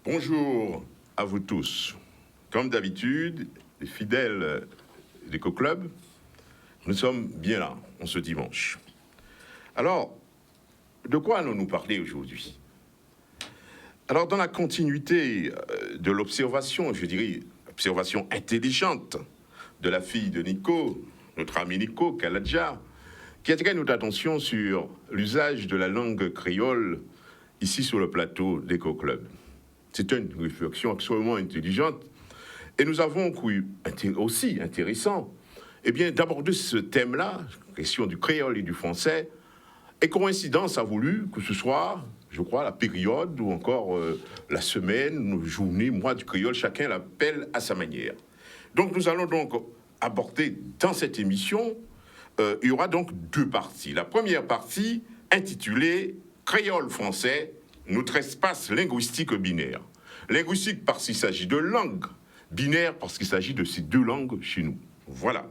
Bonjour à vous tous. Comme d'habitude, les fidèles d'Eco-Club, nous sommes bien là, en ce dimanche. Alors, de quoi allons-nous parler aujourd'hui? Alors, dans la continuité de l'observation, je dirais, observation intelligente de la fille de Nico, notre ami Nico Kaladja, qui attirait notre attention sur l'usage de la langue créole ici sur le plateau d'Eco-Club. C'est une réflexion extrêmement intelligente et nous avons cru aussi intéressant d'aborder ce thème-là, question du créole et du français, et coïncidence a voulu que ce soit, je crois, la période ou encore la semaine, journée, mois du créole, chacun l'appelle à sa manière. Donc nous allons donc aborder dans cette émission, il y aura donc deux parties. La première partie intitulée « Créole français ». Notre espace linguistique binaire. Linguistique parce qu'il s'agit de langues, binaire parce qu'il s'agit de ces deux langues chez nous. Voilà.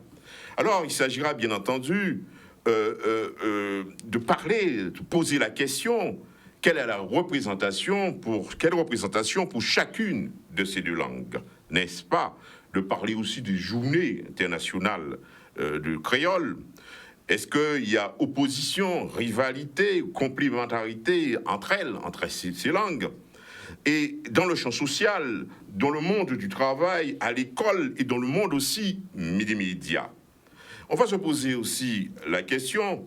Alors, il s'agira bien entendu de parler, de poser la question, quelle représentation pour chacune de ces deux langues, n'est-ce pas? De parler aussi des journées internationales du créole. Est-ce qu'il y a opposition, rivalité, complémentarité entre elles, entre ces langues? Et dans le champ social, dans le monde du travail, à l'école et dans le monde aussi des médias. On va se poser aussi la question,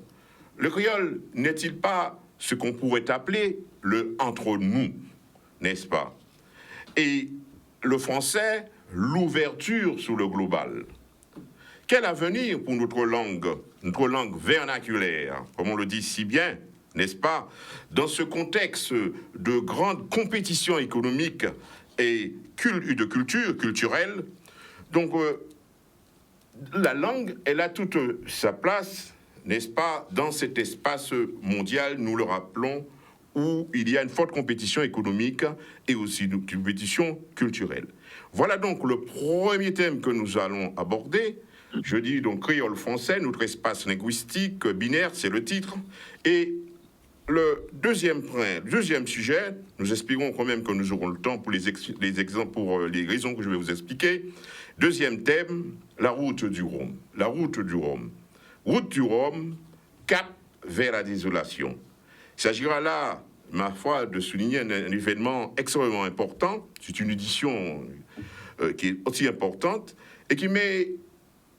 le créole n'est-il pas ce qu'on pourrait appeler le entre-nous, n'est-ce pas? Et le français, l'ouverture sur le global. Quel avenir pour notre langue vernaculaire, comme on le dit si bien, n'est-ce pas, dans ce contexte de grande compétition économique et de culture culturelle? Donc, la langue, elle a toute sa place, n'est-ce pas, dans cet espace mondial, nous le rappelons, où il y a une forte compétition économique et aussi une compétition culturelle. Voilà donc le premier thème que nous allons aborder. Je dis donc créole français, notre espace linguistique binaire, c'est le titre. Et le deuxième sujet, nous espérons quand même que nous aurons le temps pour les exemples, pour les raisons que je vais vous expliquer. Deuxième thème, la route du Rhum. La route du Rhum. Route du Rhum, cap vers la désolation. Il s'agira là, ma foi, de souligner un événement extrêmement important. C'est une édition qui est aussi importante et qui met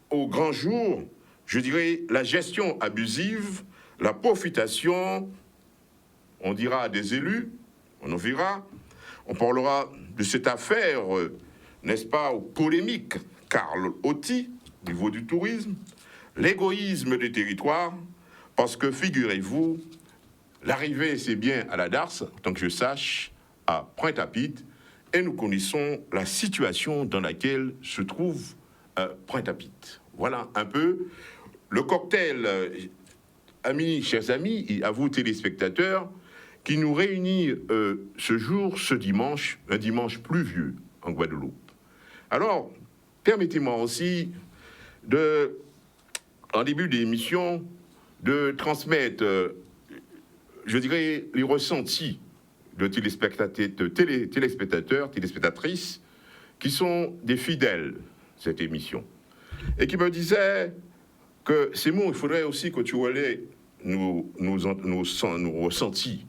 au grand jour, je dirais, la gestion abusive, la profitation, on dira des élus, on en verra, on parlera de cette affaire, n'est-ce pas, polémique, Karl Otti, au niveau du tourisme, l'égoïsme des territoires, parce que, figurez-vous, l'arrivée, c'est bien à la Darse, tant que je sache, à Pointe-à-Pitre, et nous connaissons la situation dans laquelle se trouve Pointe-à-Pitre. Voilà un peu le cocktail, chers amis, et à vous téléspectateurs, qui nous réunit ce jour, ce dimanche, un dimanche pluvieux en Guadeloupe. Alors, permettez-moi aussi en début d'émission, de transmettre, je dirais, les ressentis de téléspectateurs, téléspectatrices, qui sont des fidèles de cette émission. Et qui me disait que ces mots, il faudrait aussi que tu relais nos ressentis.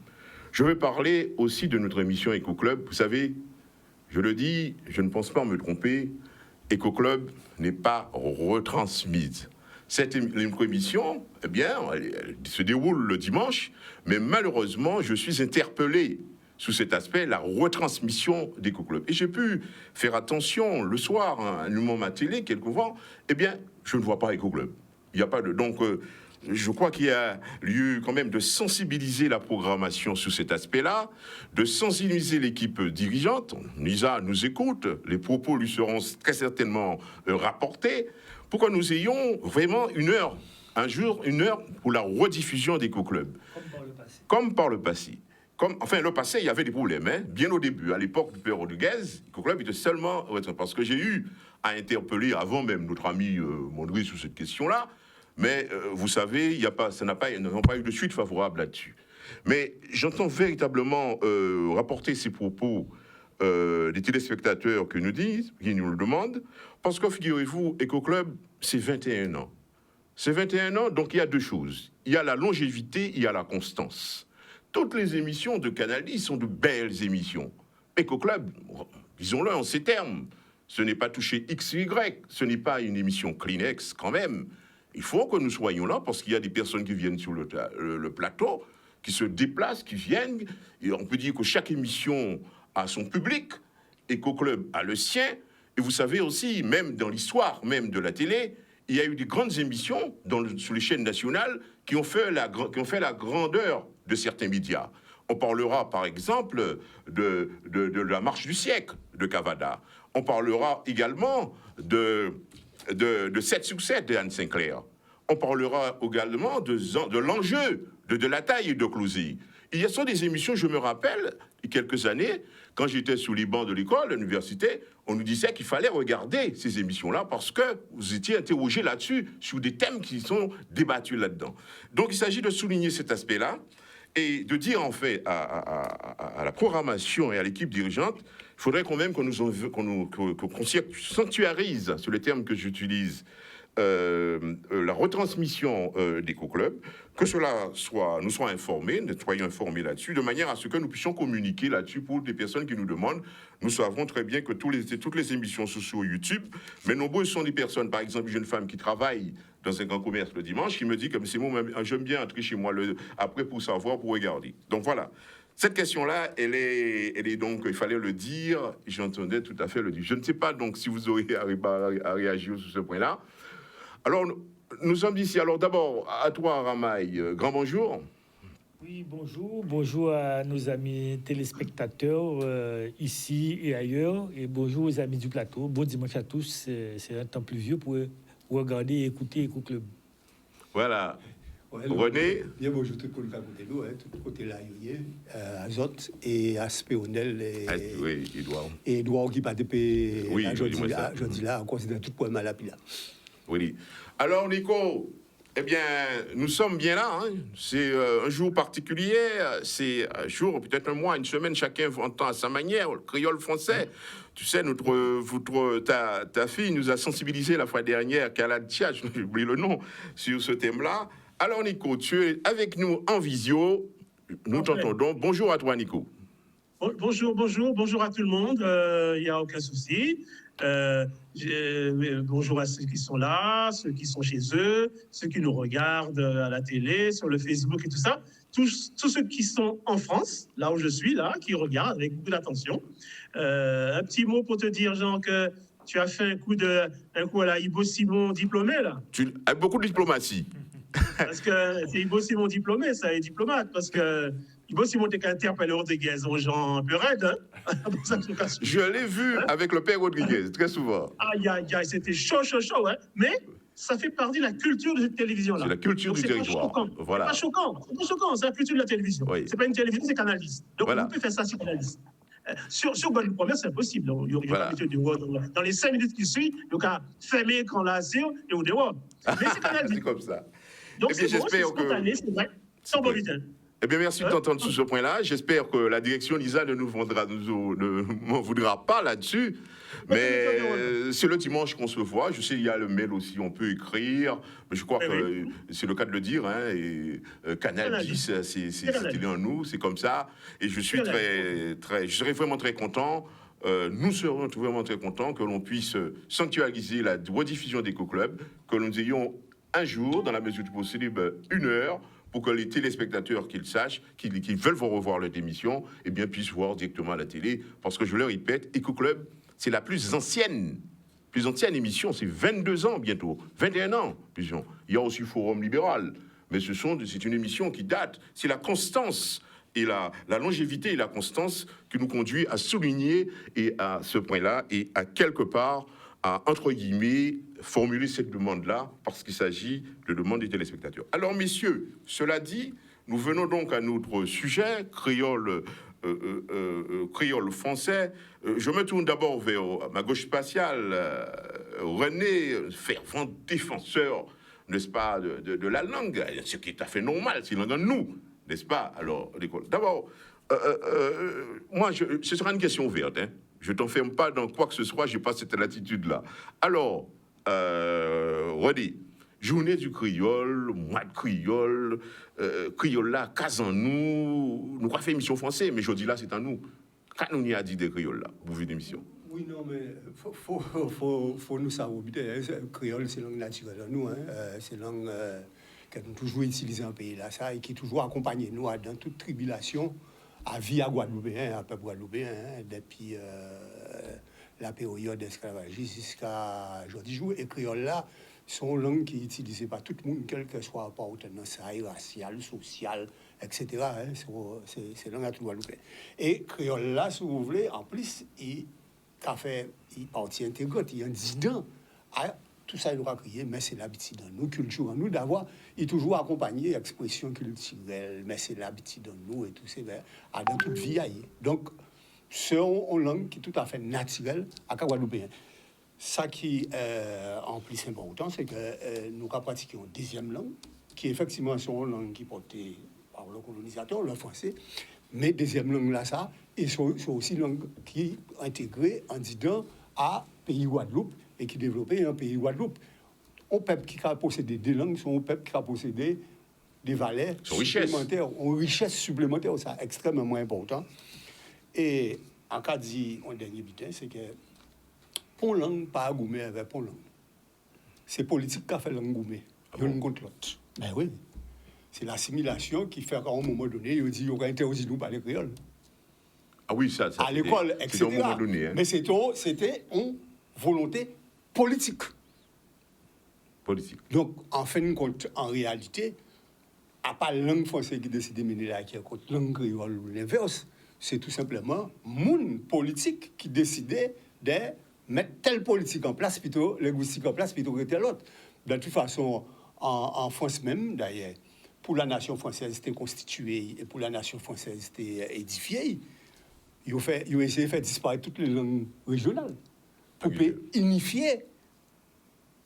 Je veux parler aussi de notre émission Eco-Club. Vous savez, je le dis, je ne pense pas me tromper, Eco-Club n'est pas retransmise. Cette émission, eh bien, elle se déroule le dimanche, mais malheureusement, je suis interpellé sous cet aspect, la retransmission d'Eco-Club. Et j'ai pu faire attention le soir, à ma télé, quelquefois, eh bien, je ne vois pas Eco-Club. Il n'y a pas de... Donc, je crois qu'il y a lieu quand même de sensibiliser la programmation sur cet aspect-là, de sensibiliser l'équipe dirigeante. Lisa nous écoute, les propos lui seront très certainement rapportés, pour que nous ayons vraiment une heure, un jour, une heure pour la rediffusion d'Eco-Club. Comme par le passé. Enfin, le passé, il y avait des problèmes, hein, bien au début. À l'époque du père Rodriguez, le club était seulement... Parce que j'ai eu à interpeller avant même notre ami Mondry sur cette question-là, mais vous savez, ça n'a pas eu de suite favorable là-dessus. Mais j'entends véritablement rapporter ces propos des téléspectateurs qui nous le demandent, parce que, figurez-vous, Eco-Club, c'est 21 ans. C'est 21 ans, donc il y a deux choses. Il y a la longévité, il y a la constance. Toutes les émissions de Canal 10 sont de belles émissions. Eco-Club, disons-le en ces termes, ce n'est pas touché X ou Y, ce n'est pas une émission Kleenex quand même. Il faut que nous soyons là parce qu'il y a des personnes qui viennent sur le plateau, qui se déplacent, qui viennent. Et on peut dire que chaque émission a son public, Eco-Club a le sien. Et vous savez aussi, même dans l'histoire même de la télé, il y a eu des grandes émissions sur les chaînes nationales qui ont fait la grandeur de certains médias. On parlera par exemple de la marche du siècle de Cavada. On parlera également de 7 sur 7 de Anne Sinclair. On parlera également de l'enjeu de la taille de Clousy. Il y a sont des émissions, je me rappelle, il y a quelques années, quand j'étais sous les bancs de l'école, à l'université, on nous disait qu'il fallait regarder ces émissions-là parce que vous étiez interrogés là-dessus, sur des thèmes qui sont débattus là-dedans. Donc il s'agit de souligner cet aspect-là et de dire en fait à la programmation et à l'équipe dirigeante, il faudrait quand même qu'on sanctuarise, sur les termes que j'utilise, la retransmission d'Eco-Club, que nous soyons informés là-dessus, de manière à ce que nous puissions communiquer là-dessus pour des personnes qui nous demandent. Nous savons très bien que toutes les émissions sont sur YouTube, mais nombreuses sont des personnes, par exemple, une jeune femme qui travaille dans un grand commerce le dimanche, qui me dit comme c'est moi, j'aime bien entrer chez moi après pour savoir, pour regarder. Donc voilà. Cette question-là, elle est donc, il fallait le dire, j'entendais tout à fait le dire. Je ne sais pas donc si vous auriez à réagir sur ce point-là. Alors, nous sommes ici. Alors, d'abord, à toi, Ramaï, grand bonjour. Oui, bonjour. Bonjour à nos amis téléspectateurs ici et ailleurs. Et bonjour aux amis du plateau. Bon dimanche à tous. C'est un temps pluvieux pour regarder et écouter Eco-Club. Voilà. Ouais, René. Bien bonjour tout le monde à côté de nous, tout côté là, Azot et Aspéonel oui, Edouard. Et Edouard qui part depuis oui, jeudi là, on considère tout point mal à là. Oui. Alors, Nico, eh bien, nous sommes bien là. Hein. C'est un jour particulier. C'est un jour, peut-être un mois, une semaine, chacun entend à sa manière, le créole français. Tu sais, ta fille nous a sensibilisé la fois dernière, Kalad Tia, j'ai oublié le nom, sur ce thème-là. Alors, Nico, tu es avec nous en visio. Nous t'entendons. Bonjour à toi, Nico. Bonjour à tout le monde. Il n'y a aucun souci. Bonjour à ceux qui sont là, ceux qui sont chez eux, ceux qui nous regardent à la télé, sur le Facebook et tout ça. Tous ceux qui sont en France, là où je suis, là, qui regardent avec beaucoup d'attention. Un petit mot pour te dire, Jean, que tu as fait un coup à la Ibo Simon diplômé, là. Tu as beaucoup de diplomatie. Parce que c'est Ibo Simon diplômé, ça est diplomate, parce que Ibo Simon t'es interpellé Rodriguez aux gens un peu raides, hein. Je l'ai vu avec le père Rodriguez, très souvent. Aïe, c'était chaud, hein. Mais ça fait partie de la culture de cette télévision-là. C'est la culture du territoire. Voilà. C'est pas choquant, c'est la culture de la télévision. Oui. C'est pas une télévision, c'est Canal 10. Donc voilà. on peut faire ça sur Canal 10. Sur Bonne Première, c'est impossible. Voilà. Dans les 5 minutes qui suivent, il y a fermer l'écran là, et au dehors. Mais c'est Canal 10. C'est comme ça. Donc c'est spontané, c'est vrai, sans bon lutin. Eh bien, merci de t'entendre sur ce point-là. J'espère que la direction Lisa ne m'en voudra pas là-dessus. Mais c'est le dimanche qu'on se voit. Je sais, il y a le mail aussi, on peut écrire. Mais je crois que c'est le cas de le dire. Hein, et Canal 10, c'est en nous, c'est comme ça. Et je suis je serais vraiment très content. Nous serons vraiment très contents que l'on puisse sanctuariser la rediffusion d'Eco-Club, que nous ayons un jour, dans la mesure du possible, 1 heure, pour que les téléspectateurs qu'ils sachent, qu'ils veulent revoir leur émission, eh bien, puissent voir directement à la télé. Parce que je le répète, Eco-Club, c'est la plus ancienne émission, c'est 22 ans bientôt, 21 ans, disons. Il y a aussi Forum Libéral, mais c'est une émission qui date, c'est la constance et la longévité et la constance qui nous conduit à souligner et à ce point-là et à quelque part à, entre guillemets, formuler cette demande-là parce qu'il s'agit de demande des téléspectateurs. Alors, messieurs, cela dit, nous venons donc à notre sujet, créole français. Je me tourne d'abord vers ma gauche spatiale, René, fervent défenseur, n'est-ce pas, de la langue, ce qui est tout à fait normal, c'est la langue de nous, n'est-ce pas? Alors, l'école. D'abord, moi, ce sera une question ouverte, hein. Je ne t'enferme pas dans quoi que ce soit, je n'ai pas cette latitude-là. Alors, René, journée du créole, mois de créole, créole là, cas en nous, nous avons fait émission française, mais je dis là, c'est en nous. Quand nous y a dit des créoles là, vous voyez l'émission. Oui, non, mais faut nous savoir, le créole, c'est langue naturelle à nous, hein. C'est langue que nous toujours utilisée en pays là, ça, et qui toujours accompagne nous dans toute tribulation, à vie à Guadeloupéen, à peuple Guadeloupéen, hein, depuis la période d'esclavagisme jusqu'à aujourd'hui jour. Et créole là, sont langues qui sont utilisées par tout le monde, quelle que soit appartenance raciale, sociale, etc. Hein, c'est langue à tout Guadeloupéen. Et créole là, si vous voulez, en plus, il partie intégrante, il y a un dissident à tout ça, il aura crié, mais c'est l'habitude dans nous, culture en nous, d'avoir, il toujours accompagné expression culturelle, mais c'est l'habitude dans nous et tout ça, dans toute vie. Donc, c'est une langue qui est tout à fait naturelle à Guadeloupéen. Ça qui en plus important, c'est que nous pratiquons une deuxième langue, qui effectivement sont une langue qui est portée par le colonisateur, le français, mais deuxième langue là, ça, et c'est aussi une langue qui est intégrée en disant à pays Guadeloupe et qui est développée en pays Guadeloupe. Un peuple qui a possédé des langues, c'est un peuple qui a possédé des valeurs supplémentaires, une richesse supplémentaire, c'est extrêmement important. Et en cas dit en dernier bulletin, c'est que pour langue, pas gourmet avec pour langue. C'est politique qui a fait langue gourmet, l'une contre l'autre. Ben oui. C'est l'assimilation qui fait qu'à un moment donné, il dit qu'il y a interdit nous parler créole. Ah oui, ça à l'école, etc. À un moment donné, hein. Mais c'était une volonté politique. Politique. Donc, en fin de compte, en réalité, à part la langue française qui décide de mener la guerre contre la langue créole ou l'inverse, c'est tout simplement moun politique qui décidait de mettre telle politique en place, plutôt linguistique en place, plutôt que telle autre. De toute façon, en France même, d'ailleurs, pour la nation française était constituée et pour la nation française était édifiée, ils ont essayé de faire disparaître toutes les langues régionales pour unifier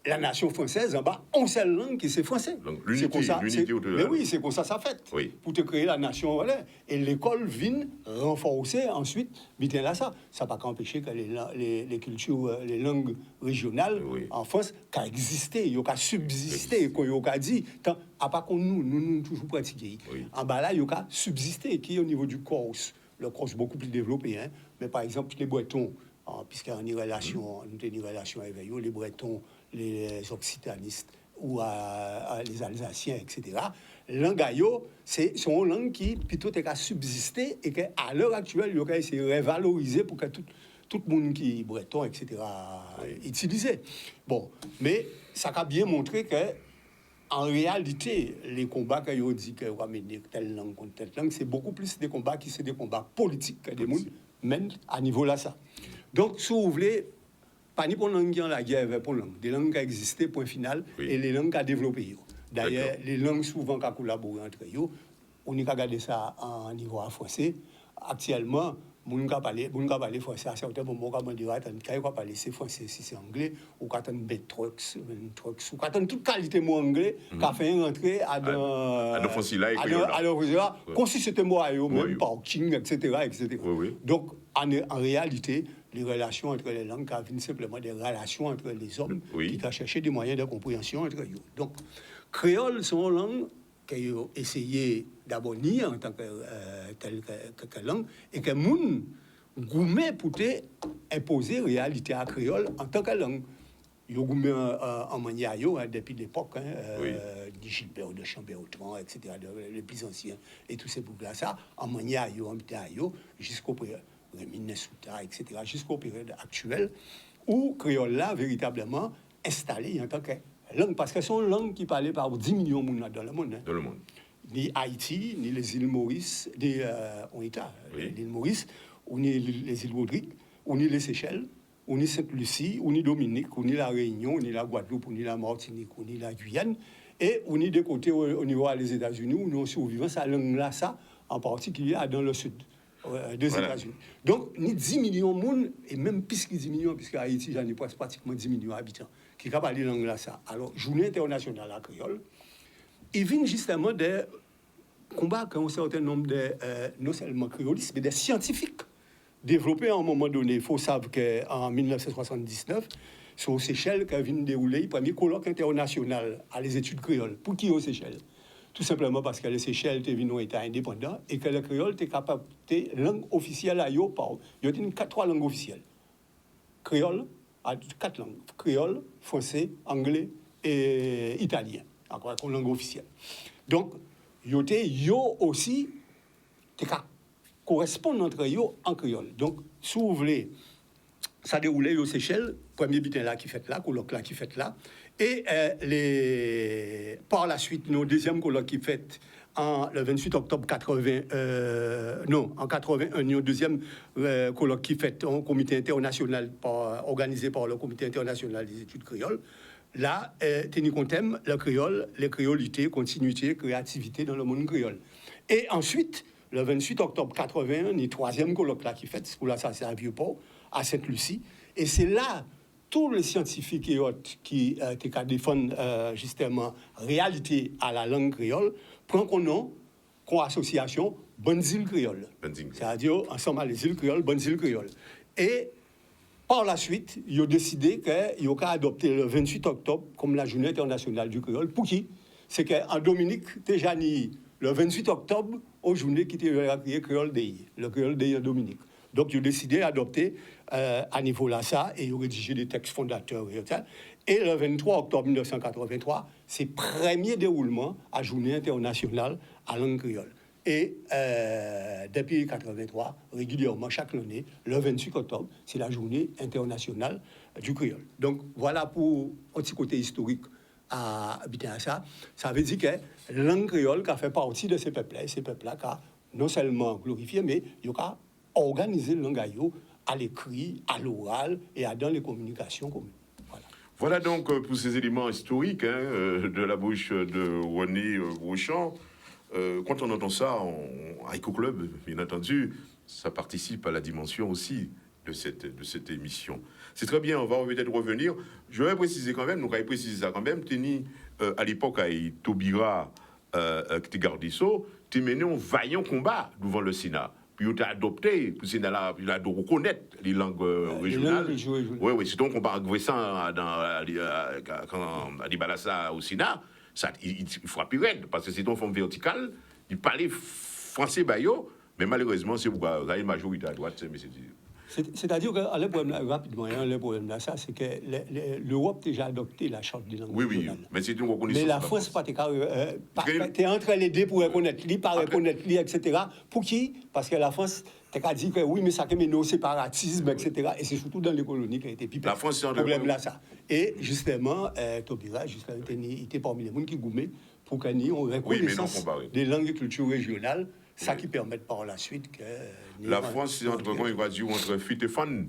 la nation française en bas, une seule langue qui c'est français. C'est comme ça. Mais oui, c'est comme ça fait. Oui. Pour te créer la nation, voilà. Et l'école vient renforcer ensuite, vite là ça. Ça n'a pas empêcher que les cultures, les langues régionales en France, qui existé, qui subsisté, qui dit, à part que nous toujours pratiqué. En bas là, ils ont subsisté, qui est au niveau du Corse. Le Corse beaucoup plus développé, hein. Mais par exemple, les Bretons, puisqu'on a une relation, une relation avec eux, les Bretons, les occitanistes ou les Alsaciens, etc. Langayo, c'est une langue qui plutôt est à subsister et qu'à l'heure actuelle, il y a essayé de revaloriser pour que tout le monde qui est breton, etc., utilisait. Bon, mais ça a bien montré que en réalité, les combats qu'ils ont dit qu'on va mener telle langue contre telle langue, c'est beaucoup plus des combats qui sont des combats politiques que des mondes, même à niveau là ça. Donc, si vous voulez, pas ni pour langue qui en la guerre, pour langue. Des langues qui existent, point final, et les langues qui ont développé. D'ailleurs, les langues souvent qui ont collaboré entre eux, on a regardé ça en niveau français. Actuellement, on a parlé français à certains moments, on a parlé c'est français, si c'est anglais, ou quand on a trucks, ou quand on a toute qualité mot anglais, qui a fait rentrer à comme si c'était mot à eux, même parking, etc. Donc, en réalité, les relations entre les langues viennent simplement des relations entre les hommes qui ont cherché des moyens de compréhension entre eux. Donc, créole, c'est une langue qu'ils ont essayé d'abord nier en tant que telle que langue, et que moun goumé pour imposer réalité à créole en tant que langue. Ils ont goumé en manière depuis l'époque, de Gilbert, de Chambert-Autran, etc., les plus anciens, et tous ces boucles-là, ça, en manière jusqu'au Rémine Souta, etc., jusqu'aux périodes actuelles, où créole là, véritablement, installé en tant que langue, parce que c'est une langue qui est parlée par 10 millions de monde dans le monde. Dans le monde. Ni Haïti, ni les îles Maurice, l'île Maurice, ou ni les îles Rodrigue, ou ni les Seychelles, ou ni Sainte-Lucie, ou ni Dominique, ou ni la Réunion, ou ni la Guadeloupe, ou ni la Martinique, ou ni la Guyane, Et on est des côtés au niveau des États-Unis, où nous survivons cette langue-là, ça, en particulier dans le sud des États-Unis. Donc, ni 10 millions de monde, et même plus que 10 millions, puisque Haïti, j'en ai pratiquement 10 millions d'habitants, qui parlent la langue-là, ça. Alors, journée internationale à créole, il vient justement des combats qu'un certain nombre de, non seulement créolistes, mais des scientifiques développés à un moment donné. Il faut savoir qu'en 1979, sur aux Seychelles, qu'a vient dérouler le premier colloque international à les études créoles. Pour qui aux Seychelles? Tout simplement parce que les Seychelles étaient un État indépendant et que le créole était capable de langue officielle à eux. Il y a 3 langues officielles. Créole, à 4 langues. Créole, français, anglais et italien. Encore une langue officielle. Donc, yo aussi, correspondent entre eux en créole. Donc, si vous voulez, ça déroulait aux Seychelles, premier butin là qui fait là, colloque là qui fait là, et par la suite, nos deuxième colloque qui fait le 28 octobre 81, nos deuxième colloque qui fait un comité international organisé par le comité international des études créoles. Là, tenu compte le créole, les créolités, continuité, créativité dans le monde créole. Et ensuite, le 28 octobre 81, le troisième colloque là qui fait, pour là ça c'est à Vieux-Port, à Sainte-Lucie. Et c'est là, tous les scientifiques et autres qui défendent justement réalité à la langue créole, prennent qu'on nom, qu'on association Bonnes îles créoles. C'est-à-dire, ensemble les îles créoles, Bonnes îles créoles. Et par la suite, ils ont décidé qu'ils ont adopté le 28 octobre comme la journée internationale du créole. Pour qui? C'est qu'en Dominique, déjà le 28 octobre, aux journées qui étaient créées créole Day, le créole Day en Dominique. Donc, ils ont décidé d'adopter à niveau là ça et ils ont rédigé des textes fondateurs. Et le 23 octobre 1983, c'est le premier déroulement à journée internationale à langue créole. Et depuis 1983, régulièrement, chaque année, le 28 octobre, c'est la journée internationale du créole. Donc, voilà pour un petit côté historique à habiter à ça. Ça veut dire que la langue créole qui a fait partie de ces peuples-là qui a non seulement glorifié, mais il a organisé le langage à l'écrit, à l'oral et dans les communications communes. Voilà donc pour ces éléments historiques de la bouche de René Beauchamp. Quand on entend ça à Eco-Club, bien entendu, ça participe à la dimension aussi de cette émission. C'est très bien, on va peut-être revenir. Je vais préciser quand même, nous avons précisé ça quand même, à l'époque, à Taubira, qui était garde des Sceaux, tu mené un vaillant combat devant le Sénat. Puis tu as adopté, le Sénat il a de reconnaître les langues régionales. Oui, c'est donc on va ça quand Adibalassa au Sénat, ça, il frappe raide, parce que c'est une forme verticale, il parlait français bayo, mais malheureusement, c'est pourquoi il y a une majorité à droite, mais c'est... C'est-à-dire que le problème là, rapidement, le problème là, ça, c'est que l'Europe a déjà adopté la charte des langues régionales. Mais c'est une reconnaissance. Mais la France, t'es entre les deux pour reconnaître lui, pas reconnaître lui, etc. Pour qui? Parce que la France, t'as dit que oui, mais ça crée nos séparatisme, etc. Et c'est surtout dans les colonies qui a été pipé. La France, c'est un problème là, ça. Et justement, Taubira, il était parmi les gens qui goumaient pour qu'on ait une reconnaissance des langues et cultures régionales. Ça qui permet par la suite que... La France, c'est entre quoi il va dire entre fuite et fan.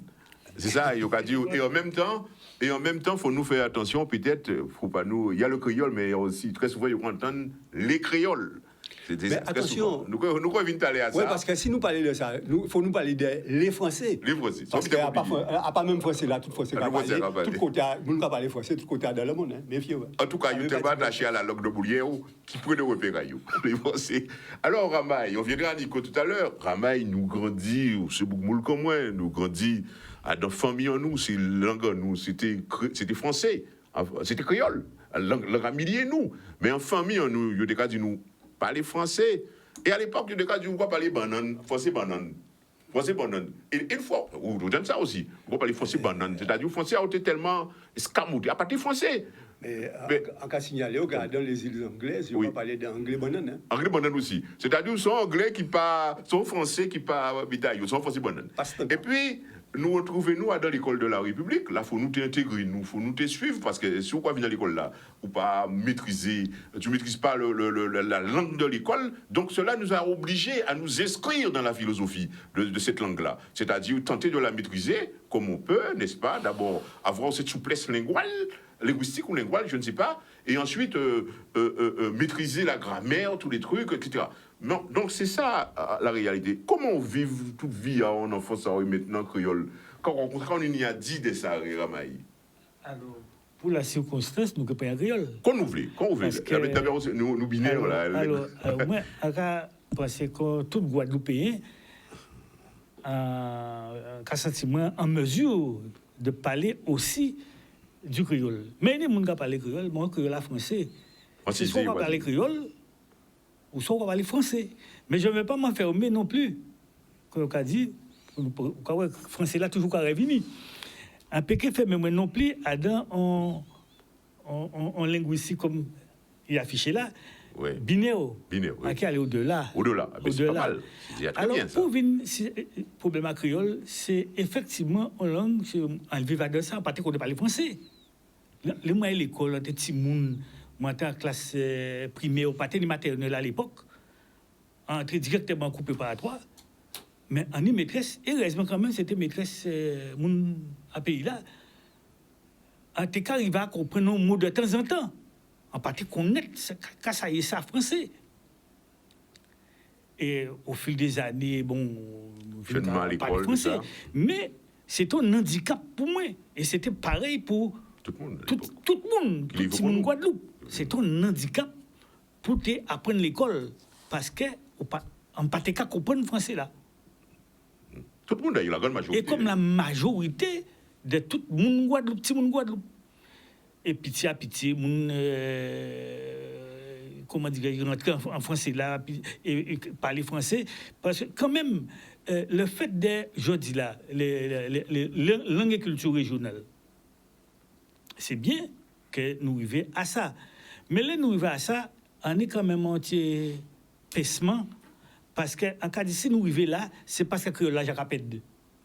C'est ça, il va dire. Et en même temps, il faut nous faire attention, peut-être, faut pas nous... Il y a le créole, mais aussi, très souvent, il faut entendre les créoles. Mais attention... Nous revenons aller à ça. Oui, parce que si nous parlons de ça, il faut nous parler des Français. Les Français. Parce qu'il n'y a pas même Français là, tout Français qui parlent. Tout côté, nous ne parlons Français, tout côté dans le monde. Méfiez-vous. En tout cas, il ne pas attaché à la langue de Boulier qui pourrait le repérer. Les Français. Alors, Ramaï, on viendra à Nico tout à l'heure. Ramaï nous grandit, c'est beaucoup comme moi, nous grandit à nos familles en nous, c'est langue en nous, c'était français, c'était créole, langue à milliers nous. Mais en famille en nous, il y a des cas du nous. Parler français. Et à l'époque, il y a des cas où on va parler banane, français banane. Français banane. Et une fois, vous donne ça aussi, on va parler français banane. C'est-à-dire que le français a été tellement escamoté, à partir français. Mais en cas signalé, dans les îles anglaises, on va parler d'anglais banane. Anglais banane aussi. C'est-à-dire que sont anglais qui parlent, sont français qui parlent bitaille, sont français banane. Et puis, nous retrouvons dans l'école de la République, là, il faut nous t'intégrer, il faut nous te suivre, parce que si on va venir à l'école là, ou pas maîtriser, tu ne maîtrises pas la langue de l'école, donc cela nous a obligés à nous inscrire dans la philosophie de cette langue-là. C'est-à-dire tenter de la maîtriser comme on peut, n'est-ce pas? D'abord, avoir cette souplesse linguistique ou linguale, je ne sais pas, et ensuite maîtriser la grammaire, tous les trucs, etc. Non, donc c'est ça la réalité. Comment on vit toute vie en enfance maintenant créole? Quand on y a dit de ça, Ramaï. Alors, pour la circonstance, nous ne pouvons pas créole. Quand nous voulons. Nous binaires, là. Alors, moi, je pense que tout Guadeloupéen a sentiment en mesure de parler aussi du créole. Mais les gens qui parlent créole, moi, créole français. Si soit on va parler créole, ou soit on va parler français. Mais je ne vais pas m'enfermer non plus. Comme on a dit, le français là toujours revenu. Un peu que fait, mais moi non plus, en linguistique comme il est affiché là, ouais. Binaire, oui. Qui aller au-delà. Au-delà, c'est pas mal. Alors, bien, ça. Pour venir, le problème à créole, c'est effectivement en langue, en vivant de ça, en particulier qu'on parle français. Les mois à l'école, on était petits moun, moi en classe primaire, pas de maternelle à l'époque, entré directement coupé par trois. Mais en une maîtresse, heureusement quand même, c'était maîtresse moun à pays là. En tout cas, il va comprendre nos mots de temps en temps. En particulier connaître quand ça y est, ça français. Et au fil des années, bon, je ne à l'école, français. Mais c'est un handicap pour moi. Et c'était pareil pour tout le monde. Tout le monde, tout le monde Guadeloupe. C'est un handicap pour apprendre l'école. Parce qu'on ne peut pas comprendre le français là. Tout le monde a eu la grande majorité. Et comme la majorité de tout le monde Guadeloupe, petit monde Guadeloupe. Et pitié à pitié, comment dire, rentrer en français là et parler français. Parce que quand même, le fait de, je dis là, les langues et culture régionales, c'est bien que nous arrivions à ça. Mais là, nous arrivons à ça, on est quand même entier pèsement. Parce qu'en cas d'ici, nous arrivons là, c'est parce que là, j'ai capé de.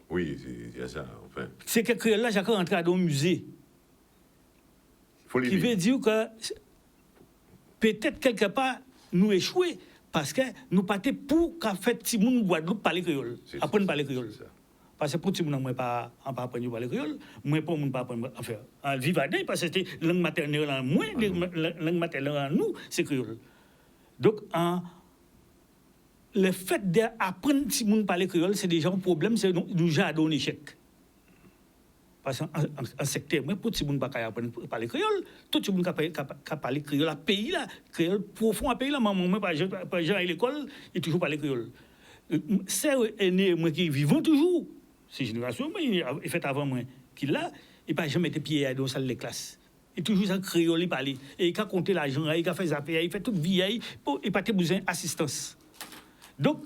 Oui, c'est ça, enfin. C'est que là, j'ai rentré dans un musée. Qui veut dire que peut-être quelque part, nous échouer. Parce que nous partons pour qu'en fait, si nous Guadeloupe parler créole, apprendre à parler créole. Parce que pour si nous ne pas apprendre à parler créole, moi, pour nous pas apprendre à faire. En vivant, parce que c'était langue maternelle en moi, langue maternelle en nous, c'est créole. Donc, le fait d'apprendre si nous parler créole, c'est déjà un problème, c'est nous j'ai un échec. Parce qu'en secteur, moi, pour tout le monde qui apprendre à parler créole, tout le monde qui parle créole, à pays là, créole profond à pays là, moi, par exemple, à l'école, il toujours parlé créole. C'est aîné, moi, qui vivons toujours, ces générations, moi, il fait avant moi, qui là, il n'a jamais été pied dans la salle de classe. Il toujours en créole, il parle. Et il a compté l'argent, il a fait des affaires, il fait toute vie, il n'a pas besoin d'assistance. Donc,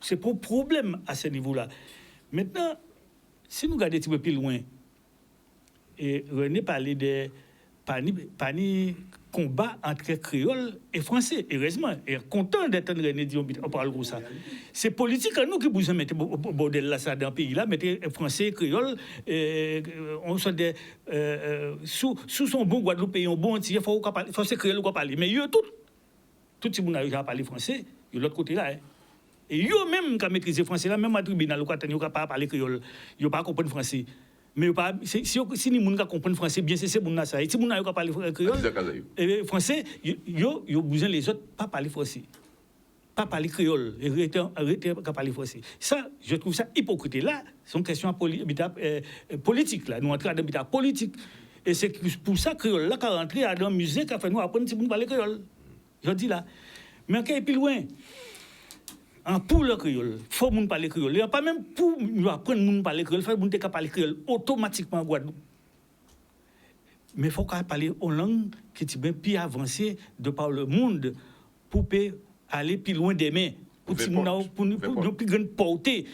c'est pas un problème à ce niveau-là. Maintenant, si nous regardons un petit peu plus loin, et René parlait de combat entre créole et français. Heureusement, et content d'être René dit on parle comme ça. C'est politique à nous qui vous mettez au bordel là, ça dans le pays là, mettez français, créole, on soit des sous son bon Guadeloupéen, bon entier, il faut parler français, créole ou parler. Mais tout le monde a parlé français, de l'autre côté là. Et yo même qui maîtriser français là, même à tribunal, yo pas parler créole, yo pas comprendre français. Mais si les gens comprennent français bien, c'est bon ça. Et si les gens ne parlent pas créole, français, yo besoin les autres pas parler français. Pas parler créole, arrêter de parler français. Ça, je trouve ça hypocrite. Là, c'est une question politique. Là. Nous entrons dans l'habitat politique. Et c'est pour ça que créole, là, qui est rentré dans le musée, qui a fait nous apprendre si nous parler créole. Je dis là. Mais quand il est plus loin, pour le créole, il faut que parler créole. Il n'y a pas même pour nous apprendre à parler créole, il faut que nous parler créole automatiquement en Guadeloupe. Mais il faut qu'on parle en langue qui est bien plus avancée de par le monde pour aller plus loin des mains, pour nous plus grande portée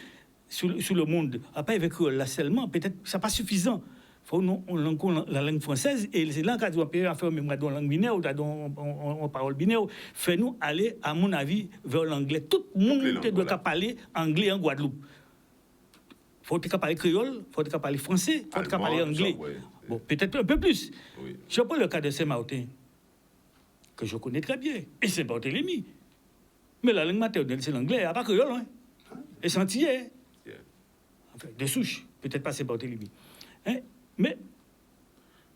sur le monde. Après, avec créole là seulement, peut-être ça n'est pas suffisant. Il faut la langue française, et c'est là qu'on peut faire même dans la langue binaire ou dans parole binaire, fait-nous aller, à mon avis, vers l'anglais. Tout le monde doit parler anglais en Guadeloupe. Il faut parler créole, il faut parler français, il faut parler anglais. Bon, peut-être un peu plus. Oui. Je prends le cas de Saint-Martin, que je connais très bien, et Saint-Barthélemy. Mais la langue maternelle, c'est l'anglais, il n'y a pas créole, hein. Et c'est antillais. Enfin, de souche, peut-être pas Saint-Barthélemy. Hein? Mais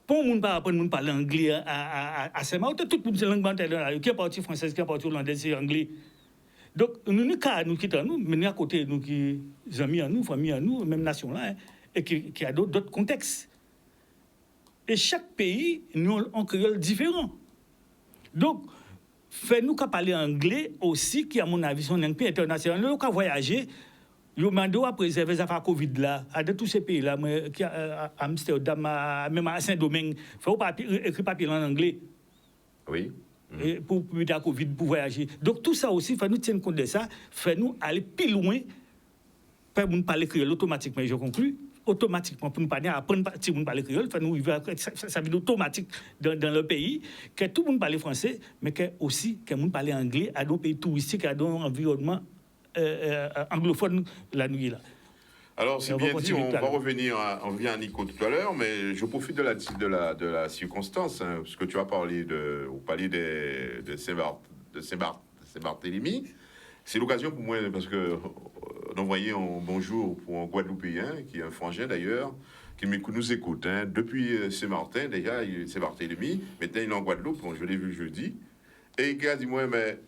Pour les gens apprendre à parler anglais à Saint-Martin, tout le monde langue maternelle, qui est parti française, qui est parti hollandais, c'est anglais. Donc, nous quittons nous, mais nous à côté, nous qui amis à nous, famille à nous, même nation là, et qui a d'autres contextes. Et chaque pays, nous avons un créole différent. Donc, fais-nous qu'à parler anglais aussi, qui, à mon avis, sont un pays international. Nous qu'à voyager, nous demandons à préserver les affaires Covid là, à tous ces pays-là, à Amsterdam, même à Saint-Domingue, il faut écrire papier en anglais. Oui. Et pour la Covid, pour voyager. Donc, tout ça aussi, il faut nous tenir compte de ça, fait-nous aller plus loin, pour nous parler créole automatiquement, je conclue. Automatiquement, pour nous parler, apprendre à parler créole, ça veut dire automatique dans le pays, que tout le monde parle français, mais que aussi que le monde parle anglais à nos pays touristiques, à nos environnements anglophones la nuit là. Alors, c'est bien dit, on va revenir on revient à Nico tout à l'heure, mais je profite de la circonstance, hein, parce que tu as parlé de Saint-Barthélemy. C'est l'occasion pour moi, parce que d'envoyer un bonjour pour un Guadeloupéen, qui est un frangin d'ailleurs, qui nous écoute. Hein. Depuis Saint-Martin, déjà, c'est Barthélemy, maintenant il est en Guadeloupe, bon, je l'ai vu jeudi, et il a dit, moi, mais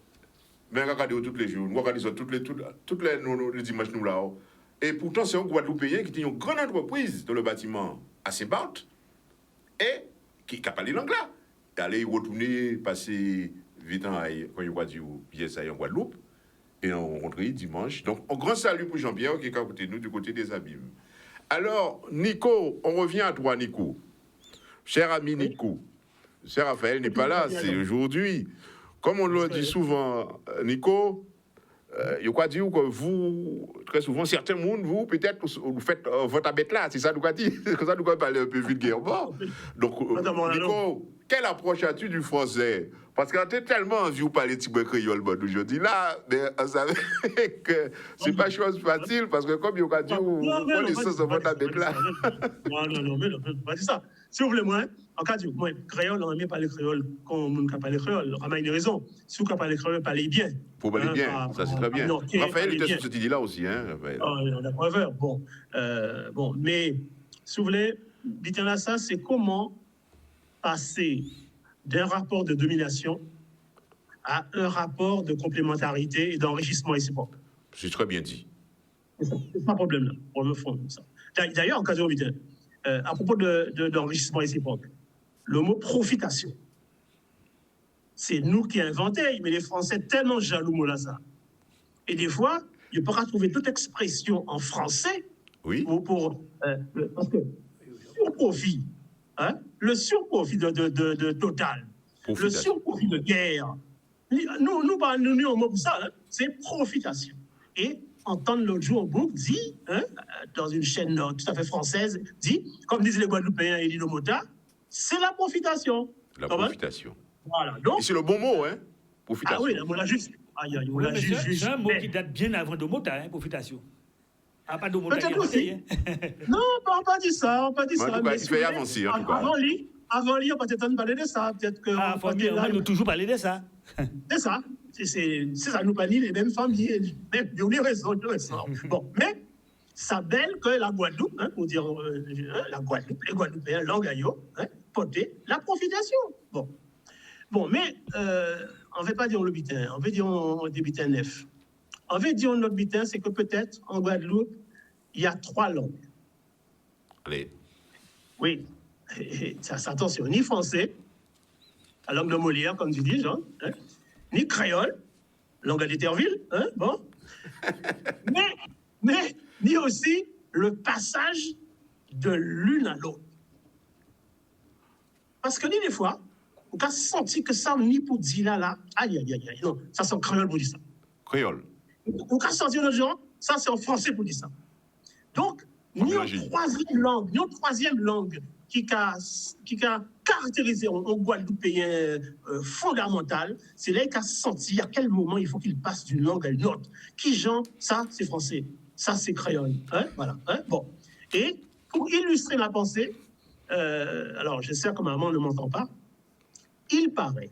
regardez tous les jours, nous regardons tous les dimanches, nous là. Et pourtant, c'est un Guadeloupéen qui a une grande entreprise dans le bâtiment à Saint-Barth, et qui a parlé l'anglais. Il allait retourner, passer 8 ans quand il a dit, bien ça, en Guadeloupe. Et on rentre dimanche. Donc, un grand salut pour Jean-Pierre qui est à côté de nous, du côté des abîmes. Alors, Nico, on revient à toi, Nico. Cher ami Nico, cher Raphaël n'est pas là, c'est aujourd'hui. Comme on le dit souvent, Nico, je crois dire que vous, très souvent, certains mondes, vous, peut-être, vous faites votre abête là, c'est ça nous a dit. C'est comme ça nous a parlé un peu vulgairement. Donc, Nico, quelle approche as-tu du français? Parce qu'on a tellement envie de parler de créole aujourd'hui. Là, mais on savait que c'est pas chose facile, parce que comme il y a dit, vous connaissez ce votre abête là. Non, mais pas dire ça. Si vous voulez, moi, en cas de moi, créole, on aime parler créole quand on parle créole. On a une raison. Si vous parlez créole, parlez bien. Faut parler bien, ça c'est très bien. Raphaël était sur cette idée-là aussi, hein, Raphaël. On a preuve. Bon, mais si vous voulez, dites là, ça, c'est comment passer d'un rapport de domination à un rapport de complémentarité et d'enrichissement réciproque. C'est très bien dit. C'est pas un problème là, pour le fond. D'ailleurs, en cas de à propos d'enrichissement réciproque, le mot profitation, c'est nous qui inventons, mais les Français tellement jaloux mot là ça. Et des fois, il pourra trouver toute expression en français parce que surprofit, hein, le surprofit de Total, le surprofit de guerre, nous au mot pour ça, hein, c'est profitation. Et entendre l'autre jour au groupe dit, hein, dans une chaîne tout à fait française, dit, comme disent les Guadeloupéens et Lino Mota, c'est la profitation. La profitation. Voilà. Donc, et c'est le bon mot, hein? Profitation. Ah oui, on l'a juste. C'est un mot qui date bien avant de Mota, hein, profitation. Ah, pas de Mota. Peut-être aussi. Non, on n'a pas dit ça. On n'a pas dit ça. En tout cas, il fait avancer. En tout cas. Avant lui, on peut peut-être parler de ça. Peut-être que. Ah, on va toujours parler de ça. C'est ça. C'est ça, nous pas les mêmes familles, les mêmes raisons. Bon, mais ça belle que la Guadeloupe, hein, pour dire la Guadeloupe, les Guadeloupéens, l'angayo, hein, porter la profitation. Bon, mais on ne veut pas dire le bitin, on veut dire des bitins neufs. On veut dire notre bitin, c'est que peut-être en Guadeloupe, il y a 3 langues. Allez. Oui, ça attention, ni français, la langue de Molière, comme tu dis, Jean, hein, ni créole, langue d'Éterville, hein, bon, mais ni aussi le passage de l'une à l'autre. Parce que ni des fois, on a senti que ça, ni pour dire là, aïe, non, ça c'est en créole pour dire ça. Créole. On a senti notre genre, ça c'est en français pour dire ça. Donc, ni une troisième langue qui a caractérisé un Guadeloupéen fondamental, c'est là qu'il a senti à quel moment il faut qu'il passe d'une langue à une autre. Qui genre, ça c'est français, ça c'est créole. Hein? Voilà. Hein? Bon. Et pour illustrer la pensée, alors j'espère que maman ne m'entend pas, il paraît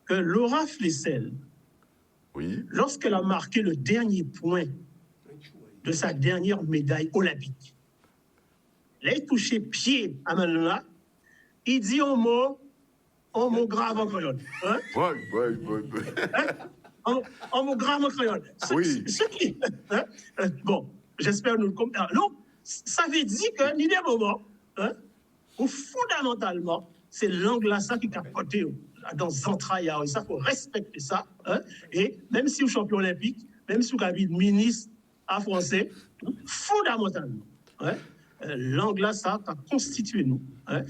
que Laura Flessel, lorsqu'elle a marqué le dernier point de sa dernière médaille olympique, elle a touché pied à Manola, il dit un mot grave en créole. Hein? Un mot grave en créole. Oui. Hein? Bon, j'espère nous le comprendre. Non, ça veut dire que, ni des moments, hein, où fondamentalement, c'est langue là ça qui capote dans les entrailles. Ça, il faut respecter ça. Hein? Et même si vous êtes champion olympique, même si vous êtes ministre à français, fondamentalement, hein, langue là ça a constitué nous. Hein?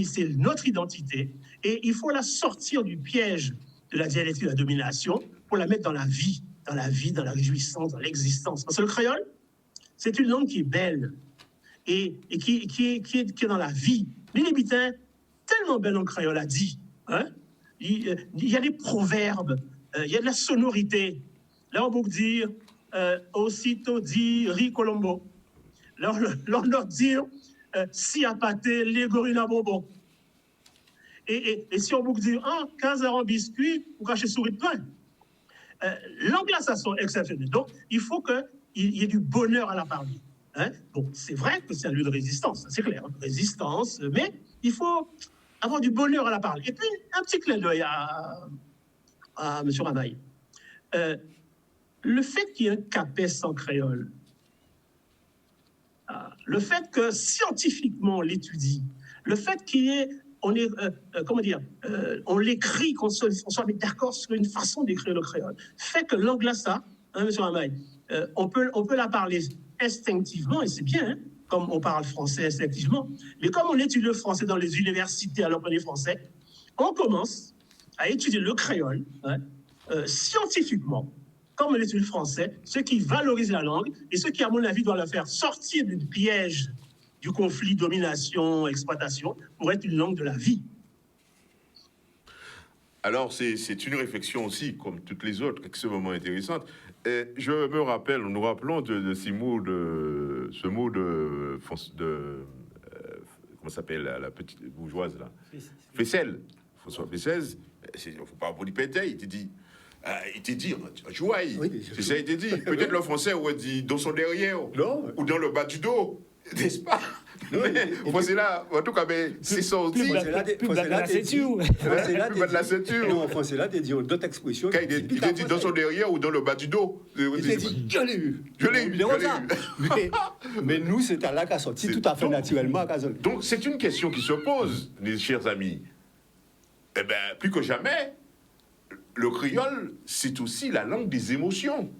C'est notre identité. Et il faut la sortir du piège de la dialectique de la domination pour la mettre dans la vie, dans la réjouissance, dans l'existence. Parce que le créole, c'est une langue qui est belle et qui est dans la vie. Mais les bitins, tellement belle en créole a dit. Hein? Il y a des proverbes, il y a de la sonorité. Là, on peut dire aussitôt dit ri colombo. Là, on doit dire si à pâté, les gorilles bonbon. Et si on peut dire 15 heures en biscuit, ou cacher souris de pain. L'anglais, ça sont exceptionnels. Donc, il faut qu'il y ait du bonheur à la parler. Hein? Bon, c'est vrai que c'est un lieu de résistance, c'est clair, résistance, mais il faut avoir du bonheur à la parler. Et puis, un petit clin d'œil à M. Ramaille. Le fait qu'il y ait un CAPES en créole, le fait que scientifiquement on l'étudie, le fait qu'il y ait, on l'écrit, qu'on soit d'accord sur une façon d'écrire le créole, fait que l'anglais, ça, hein, M. Ramaille, on peut la parler instinctivement, et c'est bien, hein, comme on parle français instinctivement, mais comme on étudie le français dans les universités à l'apprenez français, on commence à étudier le créole, hein, scientifiquement, comme on étudie le français, ce qui valorise la langue, et ce qui, à mon avis, doit la faire sortir du piège du conflit domination-exploitation pour être une langue de la vie. Alors, c'est une réflexion aussi, comme toutes les autres, extrêmement intéressante. Et je me rappelle, nous rappelons de ce mot de comment s'appelle la petite bourgeoise là, Flessel, François Flessel. Il ne faut pas vous péter, il te dit. Jouaille, oui, c'est ça, il te dit. Peut-être le français aurait dit dans son derrière, non, ou dans le bas du dos, n'est-ce pas? Mais c'est là, en tout cas, c'est sorti. Plus bas de la ceinture. Plus bas de la ceinture. Non, en français, là, tu dis d'autres expressions. Il te dit dans son derrière ou dans le bas du dos. Il te dit, je l'ai eu. Mais nous, c'est à là qu'a sorti tout à fait naturellement à Kazan. Donc, c'est une question qui se pose, mes chers amis. Eh bien, plus que jamais, le créole, c'est aussi la langue des émotions.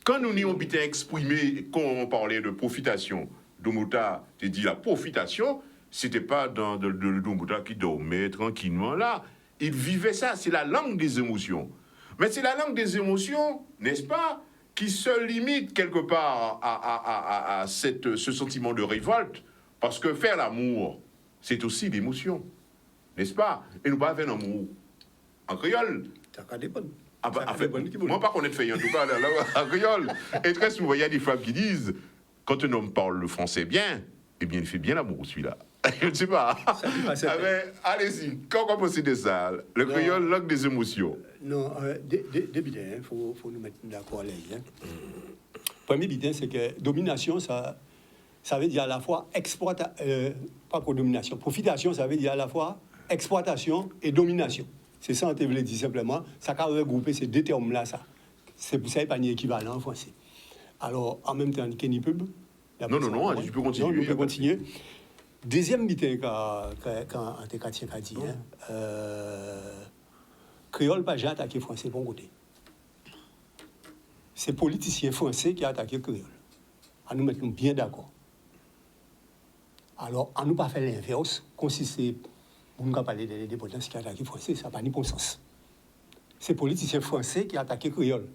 Quand nous n'y avons pas exprimé, quand on parlait de profitation, Domota te dit la profitation, c'était pas dans le Domota qui dormait tranquillement là. Il vivait ça, c'est la langue des émotions. Mais c'est la langue des émotions, n'est-ce pas, qui se limite quelque part à ce sentiment de révolte, parce que faire l'amour, c'est aussi l'émotion, n'est-ce pas? Et nous pas faire l'amour en créole. Moi, pas qu'on ait fait en tout cas en créole. Et très souvent, il y a des femmes qui disent, quand un homme parle le français bien, eh bien, il fait bien l'amour, celui-là. Je ne sais pas. Allez-y, quand on pense de ça, le créole, langue des émotions. Non, il faut nous mettre d'accord là. Premier bitin, c'est que domination, ça veut dire à la fois pas pour domination, profitation, ça veut dire à la fois exploitation et domination. C'est ça, on te voulait dire simplement. Ça a regroupé ces deux termes-là, ça. C'est pour ça qu'il n'y a pas d'équivalent en français. Alors, en même temps, Kenny Pub. Non, tu peux continuer. Non, je peux continuer. Deuxième bitin quand Antécatien a dit, créole pas j'ai attaqué français bon côté. C'est politiciens français qui ont attaqué créole. À nous mettre bien d'accord. Alors, à nous pas faire l'inverse, consister. On ne peut pas parler des indépendances qui ont attaqué français, ça n'a pas ni bon sens. C'est les politiciens français qui ont attaqué créole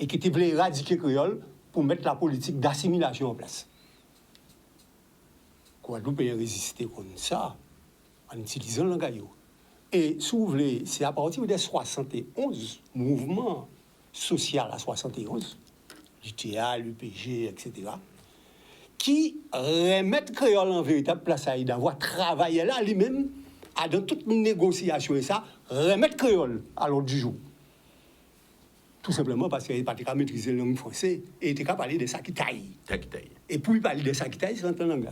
et qui voulaient éradiquer créole pour mettre la politique d'assimilation en place. Guadeloupe a résisté comme ça en utilisant le langage. Et si vous voulez, c'est à partir des 71, mouvement social à 71, l'UTA, l'UPG, etc., qui remettent créole en véritable place à d'avoir travaillé là lui-même, dans toute négociation et ça, remettre créole à l'ordre du jour. Tout simplement parce qu'il n'était pas capable de maîtriser la langue française et il était capable de parler de ça qui taille. Et pour parler de ça qui taille, c'est en langue.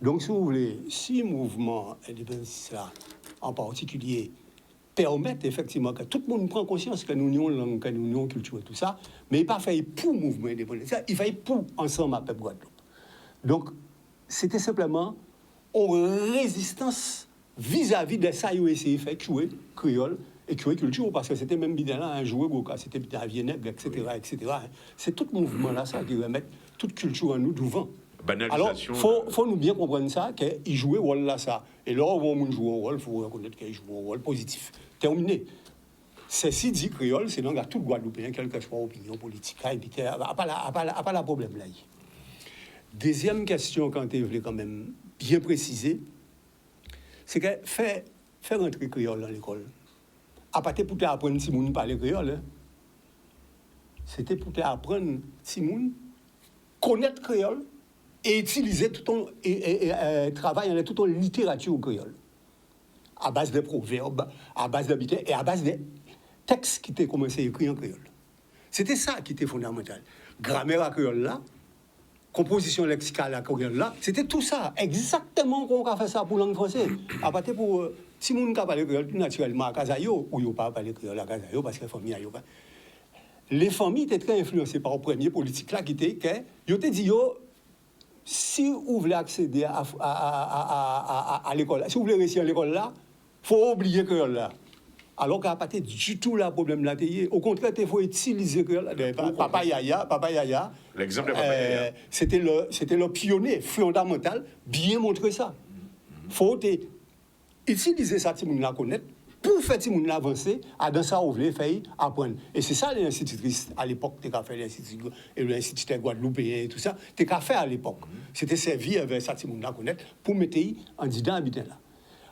Donc, si vous voulez, si le mouvement indépendantiste là, en particulier, permettent effectivement que tout le monde prenne conscience que nous avons une langue, que nous avons une culture et tout ça, mais il n'est pas fait pour le mouvement indépendantiste, il fait pour ensemble à peuple Guadeloupe. Donc, c'était simplement une résistance vis-à-vis de ça, ils ont essayé de faire jouer créole et jouer culture, parce que c'était même bien là, un joueur, c'était bien à Vienègue, etc., etc. C'est tout le mouvement là, ça, qui remet toute culture en nous devant. Alors, il faut nous bien comprendre ça, qu'il jouait rôle là, ça. Et là, où on joue un rôle, il faut reconnaître qu'il joue un rôle positif. Terminé. Ceci dit, créole, c'est donc à tout Guadeloupéen, quelle que soit l'opinion politique. Il n'y a pas de problème là. Deuxième question, quand tu voulais quand même bien préciser, c'est que faire rentrer créole dans l'école, à partir pour apprendre si moun parler créole, hein. C'était pour apprendre si moun connaître créole et utiliser tout ton travail dans toute ton littérature créole, à base de proverbes, à base d'habitudes et à base des textes qui étaient commencé à écrire en créole. C'était ça qui était fondamental. Grammaire à créole là, composition lexicale à créole là, c'était tout ça, exactement qu'on a fait ça pour langue française. À partir pour si moun ka parler créole naturellement à Kazayo ou yo pas parler créole à Kazayo parce que famille yo pas. Les familles étaient très influencées par le premier politique là qui était que yo te dit yo si vous voulez accéder à l'école, si vous voulez réussir à l'école là, il faut oublier le créole là. Alors qu'à partir du tout le problème là, au contraire, il faut utiliser le créole. Papa Yaya, l'exemple de Papa Yaya. C'était le pionnier fondamental, bien montrer ça. Il faut utiliser ça, si vous la connaître, pour faire si vous avancer, dans ça, vous voulez faire apprendre. Et c'est ça les institutrices à l'époque, tu as fait l'Institut guadeloupéen et tout ça, tu as fait à l'époque. C'était servi avec ça, si vous la connaître, pour mettre en disant habitant là.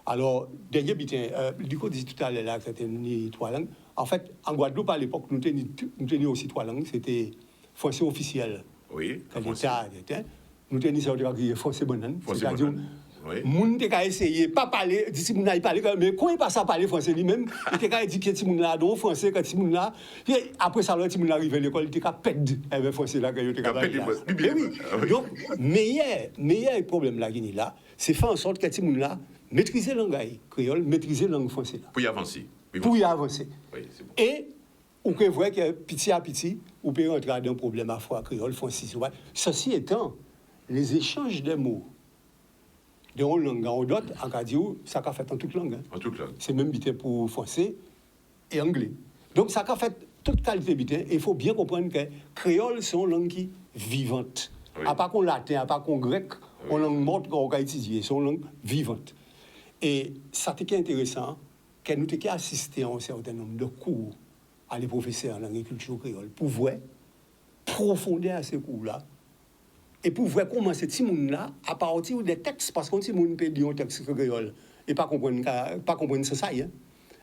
Alors, dernier bitin, du coup, dit tout à l'heure que c'était trois langues. En fait, en Guadeloupe, à l'époque, nous tenions aussi trois langues. C'était français officiel. Oui, nous tenions ça, français banane. C'est-à-dire, moun te ka essayer pas parler, si moun n'a parler, mais quand il passe à parler français lui-même, il te ka dit que si moun là donc français quand si moun là, après ça, si moun arrive à l'école, il te ka pète avec français là que il te ka parler. Oui. Donc meilleur problème là qui là, c'est faire en sorte que si moun là maîtriser la langue créole, maîtriser la langue française là. Pour y avancer. Pour y avancer. Oui, c'est bon. Et on peut voir que petit à petit, on peut rentrer dans un problème à fois créole, français. Ceci étant, les échanges de mots de une langue en d'autres, en Cadio, ça a fait en toute langue. En toute langue. C'est même bité pour français et anglais. Donc ça a fait toute qualité bité. Il faut bien comprendre que créole, c'est une langue qui vivante. Oui. À part qu'on latin, à part qu'on grec, on langue morte qu'on a étudiée, c'est une langue vivante. Et ça qui est intéressant, que nous avons assisté à un certain nombre de cours à les professeurs en agriculture créole pour voir profondément à ces cours-là. Et pour voir comment ces petits gens-là, à partir des textes, parce qu'on si moun peut lire un texte créole et pas comprendre ça, hein.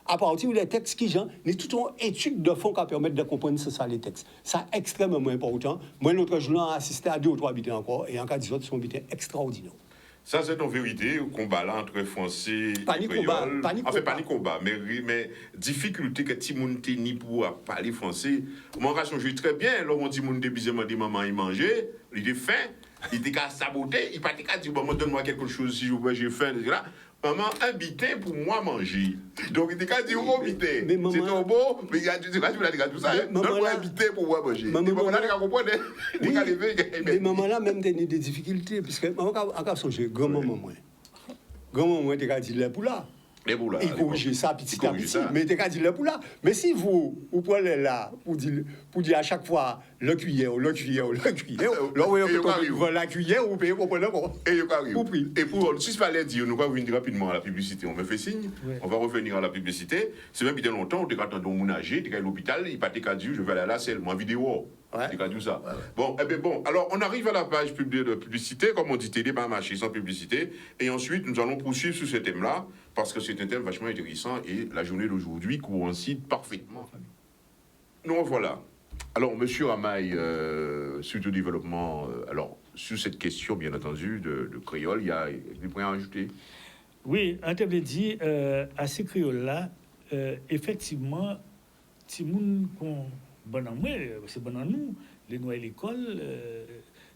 À partir des textes qui genre, il y a toute une étude de fond qui permet de comprendre ça, les textes. Ça est extrêmement important. Moi, l'autre jour, j'ai assisté à 2 ou 3 habitants encore, et en cas d'autres, sont habitants extraordinaires. Ça, c'est en vérité, le combat là entre français et créole. Enfin, pas ni combat, mais difficulté que ti moun te ni pour parler français. Moi, je joue très bien. Là, on dit moun débizement dit maman il mangeait, il était faim, il était qu'à saboter, il pas qu'à dire bon, donne-moi quelque chose si j'ai faim, etc. Maman, un bitin pour moi manger. Donc, il était qu'à dire oh bitin. C'est trop beau, mais il y a tout ça. Donne-moi un bitin pour moi manger. Maman, là, tu comprends? Mais maman, là, même, t'as des difficultés, parce que maman, a songé, grand-maman, moi. Grand-maman, t'as dit les poulas. Les poulas. Il corrige ça petit à petit, mais t'as dit les poulas. Mais si vous prenez là, pour dire à chaque fois, le cuillère, là, vous voyez la cuillère, vous pouvez comprendre quoi. Et pour, si je fallait dire, nous allons venir rapidement à la publicité, on me fait signe, on va revenir à la publicité. C'est même bien longtemps, on est quand on est âgé, on est à l'hôpital, il pas qu'à dire, je vais aller à la selle, moi vidéo. Ouais. Tout ça. Ouais. Bon, alors on arrive à la page de publicité, comme on dit, télé, pas marché sans publicité, et ensuite nous allons poursuivre sur ce thème-là, parce que c'est un thème vachement intéressant, et la journée d'aujourd'hui coïncide parfaitement. Nous revoilà. Alors, monsieur Ramaille, suite au développement, alors, sur cette question, bien entendu, de créole, il y a des points à ajouter. Oui, en termes de dit, à ces créoles-là, effectivement, si nous bon en moi, c'est bon en nous, les nous à l'école,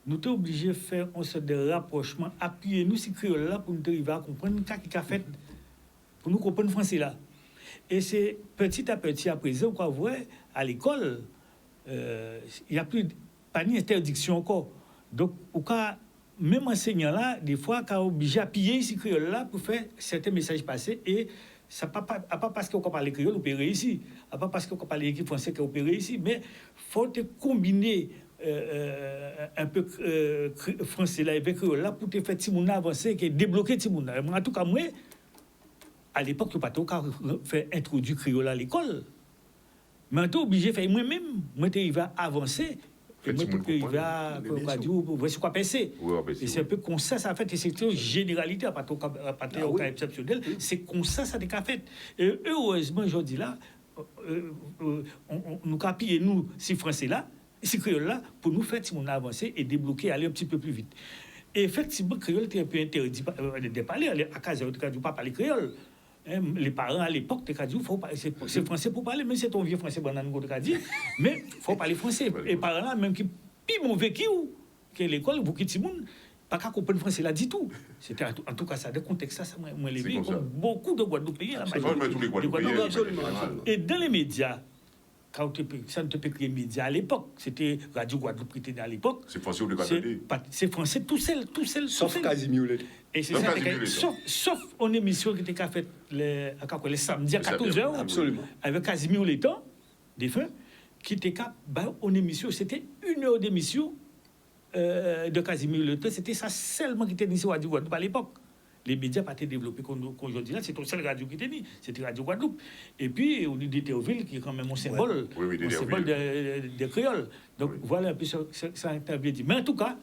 nous sommes obligés de faire un sorte de rapprochement, appuyer nous sur créole là pour nous arriver à comprendre ce qui a fait, pour nous comprendre le français là. Et c'est petit à petit à présent qu'on voit à l'école, il n'y a plus pas d'interdiction encore. Donc, au cas, même enseignant là, des fois, quand on est obligé à appuyer sur créole là pour faire certains messages passer et ça pas parce qu'on parle créole, on peut réussir. Pas parce qu'on parle l'équipe française qu'on peut réussir. Mais il faut combiner un peu français là avec créole là pour te faire Timoun avancer et débloquer Timoun. En tout cas, moi, à l'époque, je n'ai pas fait introduire créole à l'école. Mais on est obligé de faire moi-même. Moi, je vais avancer. Et moi, je vais dire, voir ce qu'on peut penser. Et c'est un peu comme ça, ça fait. Et c'est une généralité, à partir d'un cas exceptionnel. C'est comme ça, ça a fait. Et heureusement, aujourd'hui là, nous capillons, nous, ces Français-là, ces Créoles-là, pour nous faire si on a avancé et débloquer, aller un petit peu plus vite. Et effectivement, Créole était un peu interdit de parler. À Casa, on ne peut pas parler Créole. Les parents à l'époque, c'est français pour parler, mais c'est ton vieux français, mais il faut parler français. Et parents là, même qui m'ont vécu, que l'école, vous qui Timoun, pas qu'à comprendre français là du tout. C'était en tout cas ça, de contexte ça, moi les vu comme beaucoup de Guadeloupéens. Et dans les médias, quand ça ne te peut créer médias à l'époque, c'était Radio Guadeloupe qui était à l'époque. C'est français ou de Guadeloupe. C'est français tout seul. Sauf Casimir. Et c'est ça, sauf une émission qui était faite les samedis à 14h, absolument, avec Casimir Létan, défunt, qui était une émission, c'était 1 heure d'émission de Casimir Létan, c'était ça seulement qui était dit sur Radio Guadeloupe à l'époque. Les médias n'ont pas été développés qu'aujourd'hui là, c'est ton seul radio qui était dit, c'était Radio Guadeloupe. Et puis, on dit d'Éthéoville, qui est quand même un symbole, un symbole de créole. Donc, voilà un peu ça que tu dit. Mais en tout cas,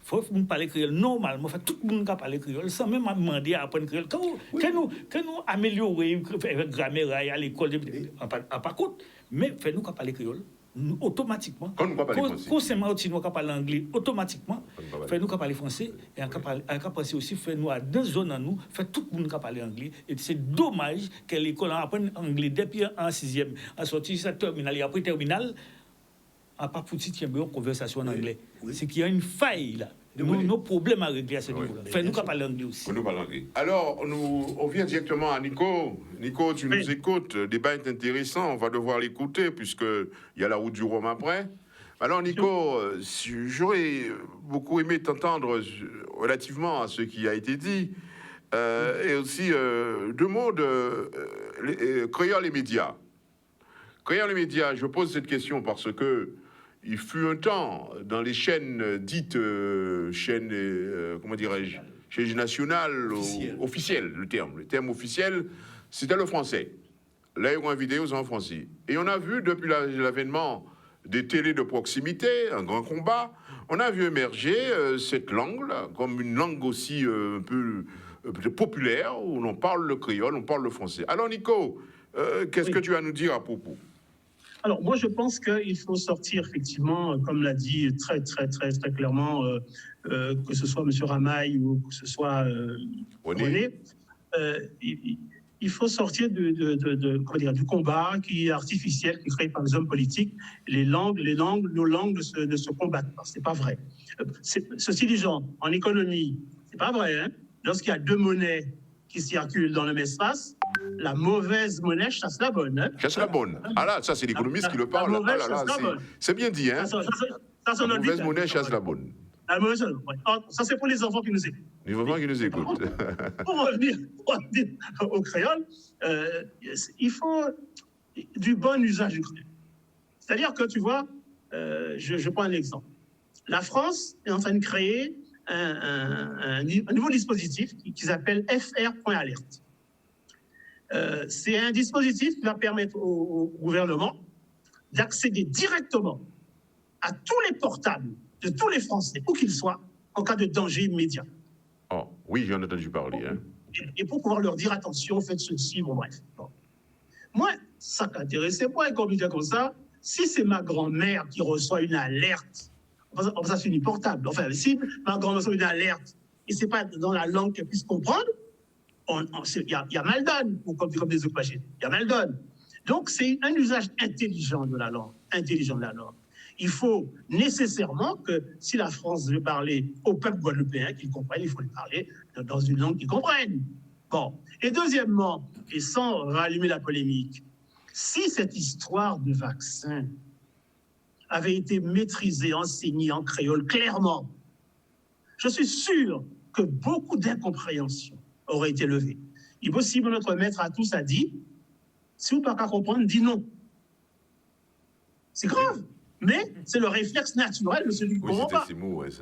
il faut que nous parlions créole normalement. Tout le monde peut parler créole sans même demander à apprendre créole. Quand nous améliorons la grammaire à l'école, pas compte, mais fais-nous parler créole. Automatiquement, quand nous ne parlons pas français, nous ne parlons anglais automatiquement, fait nous parler français et en passer aussi fait nous à deux zones en nous, fait tout le monde parler anglais et c'est dommage que l'école apprenne anglais depuis en 6e, en sortie sa terminale et après terminale, à part pour une conversation en anglais. C'est qu'il y a une faille là. Nos problèmes à régler à ce niveau-là. Fait-nous parler anglais aussi. Alors, on vient directement à Nico. Nico, tu nous écoutes. Le débat est intéressant. On va devoir l'écouter puisqu'il y a la route du Rhum après. Alors, Nico, j'aurais beaucoup aimé t'entendre relativement à ce qui a été dit. Et aussi, 2 mots de créole et médias. Créole et médias, je pose cette question parce que il fut un temps, dans les chaînes dites, comment dirais-je, chaînes nationales, officielles, le terme officiel, c'était le français. Là, il y a une vidéo, c'est en français. Et on a vu, depuis l'avènement des télés de proximité, un grand combat, on a vu émerger cette langue-là, comme une langue aussi un peu populaire, où l'on parle le créole, on parle le français. Alors, Nico, qu'est-ce que tu as à nous dire à propos ? Alors, moi, je pense qu'il faut sortir, effectivement, comme l'a dit très clairement, que ce soit M. Ramaille ou que ce soit René, il faut sortir du combat qui est artificiel, qui est créé par les hommes politiques. Nos langues ne se combattent pas. C'est pas vrai. Ceci disant, en économie, c'est pas vrai. Hein? Lorsqu'il y a 2 monnaies qui circulent dans le même espace, la mauvaise monnaie chasse la bonne. Hein? Chasse la bonne. Ah là, ça c'est l'économiste qui le parle. La mauvaise chasse la bonne. C'est bien dit, hein? La mauvaise monnaie chasse la bonne. La mauvaise, ouais. Ça c'est pour les enfants qui nous écoutent. Les enfants qui nous écoutent. Pour revenir au créole, il faut du bon usage du créole. C'est-à-dire que tu vois, je prends un exemple. La France est en train de créer un nouveau dispositif qu'ils appellent FR.alerte. C'est un dispositif qui va permettre au gouvernement d'accéder directement à tous les portables de tous les Français, où qu'ils soient, en cas de danger immédiat. Oh, oui, j'en ai entendu parler. Hein. Et pour pouvoir leur dire, attention, faites ceci, bon bref. Bon. Moi, ça m'intéressait pas, un comité comme ça, si c'est ma grand-mère qui reçoit une alerte, ça c'est une portable, enfin, si ma grand-mère reçoit une alerte, et c'est pas dans la langue qu'elle puisse comprendre, il y a mal donne, comme des autres machines. Il y a mal donne. Donc, c'est un usage intelligent de la langue. il faut nécessairement que si la France veut parler au peuple guadeloupéen qu'ils comprennent, il faut lui parler dans une langue qu'ils comprennent. Bon. Et deuxièmement, et sans rallumer la polémique, si cette histoire de vaccin avait été maîtrisée, enseignée en créole clairement, je suis sûr que beaucoup d'incompréhension auraient été levées. Il est possible, notre maître à tous a dit, si vous ne pouvez pas comprendre, dis non. C'est grave, mais c'est le réflexe naturel de celui qui ne comprend pas.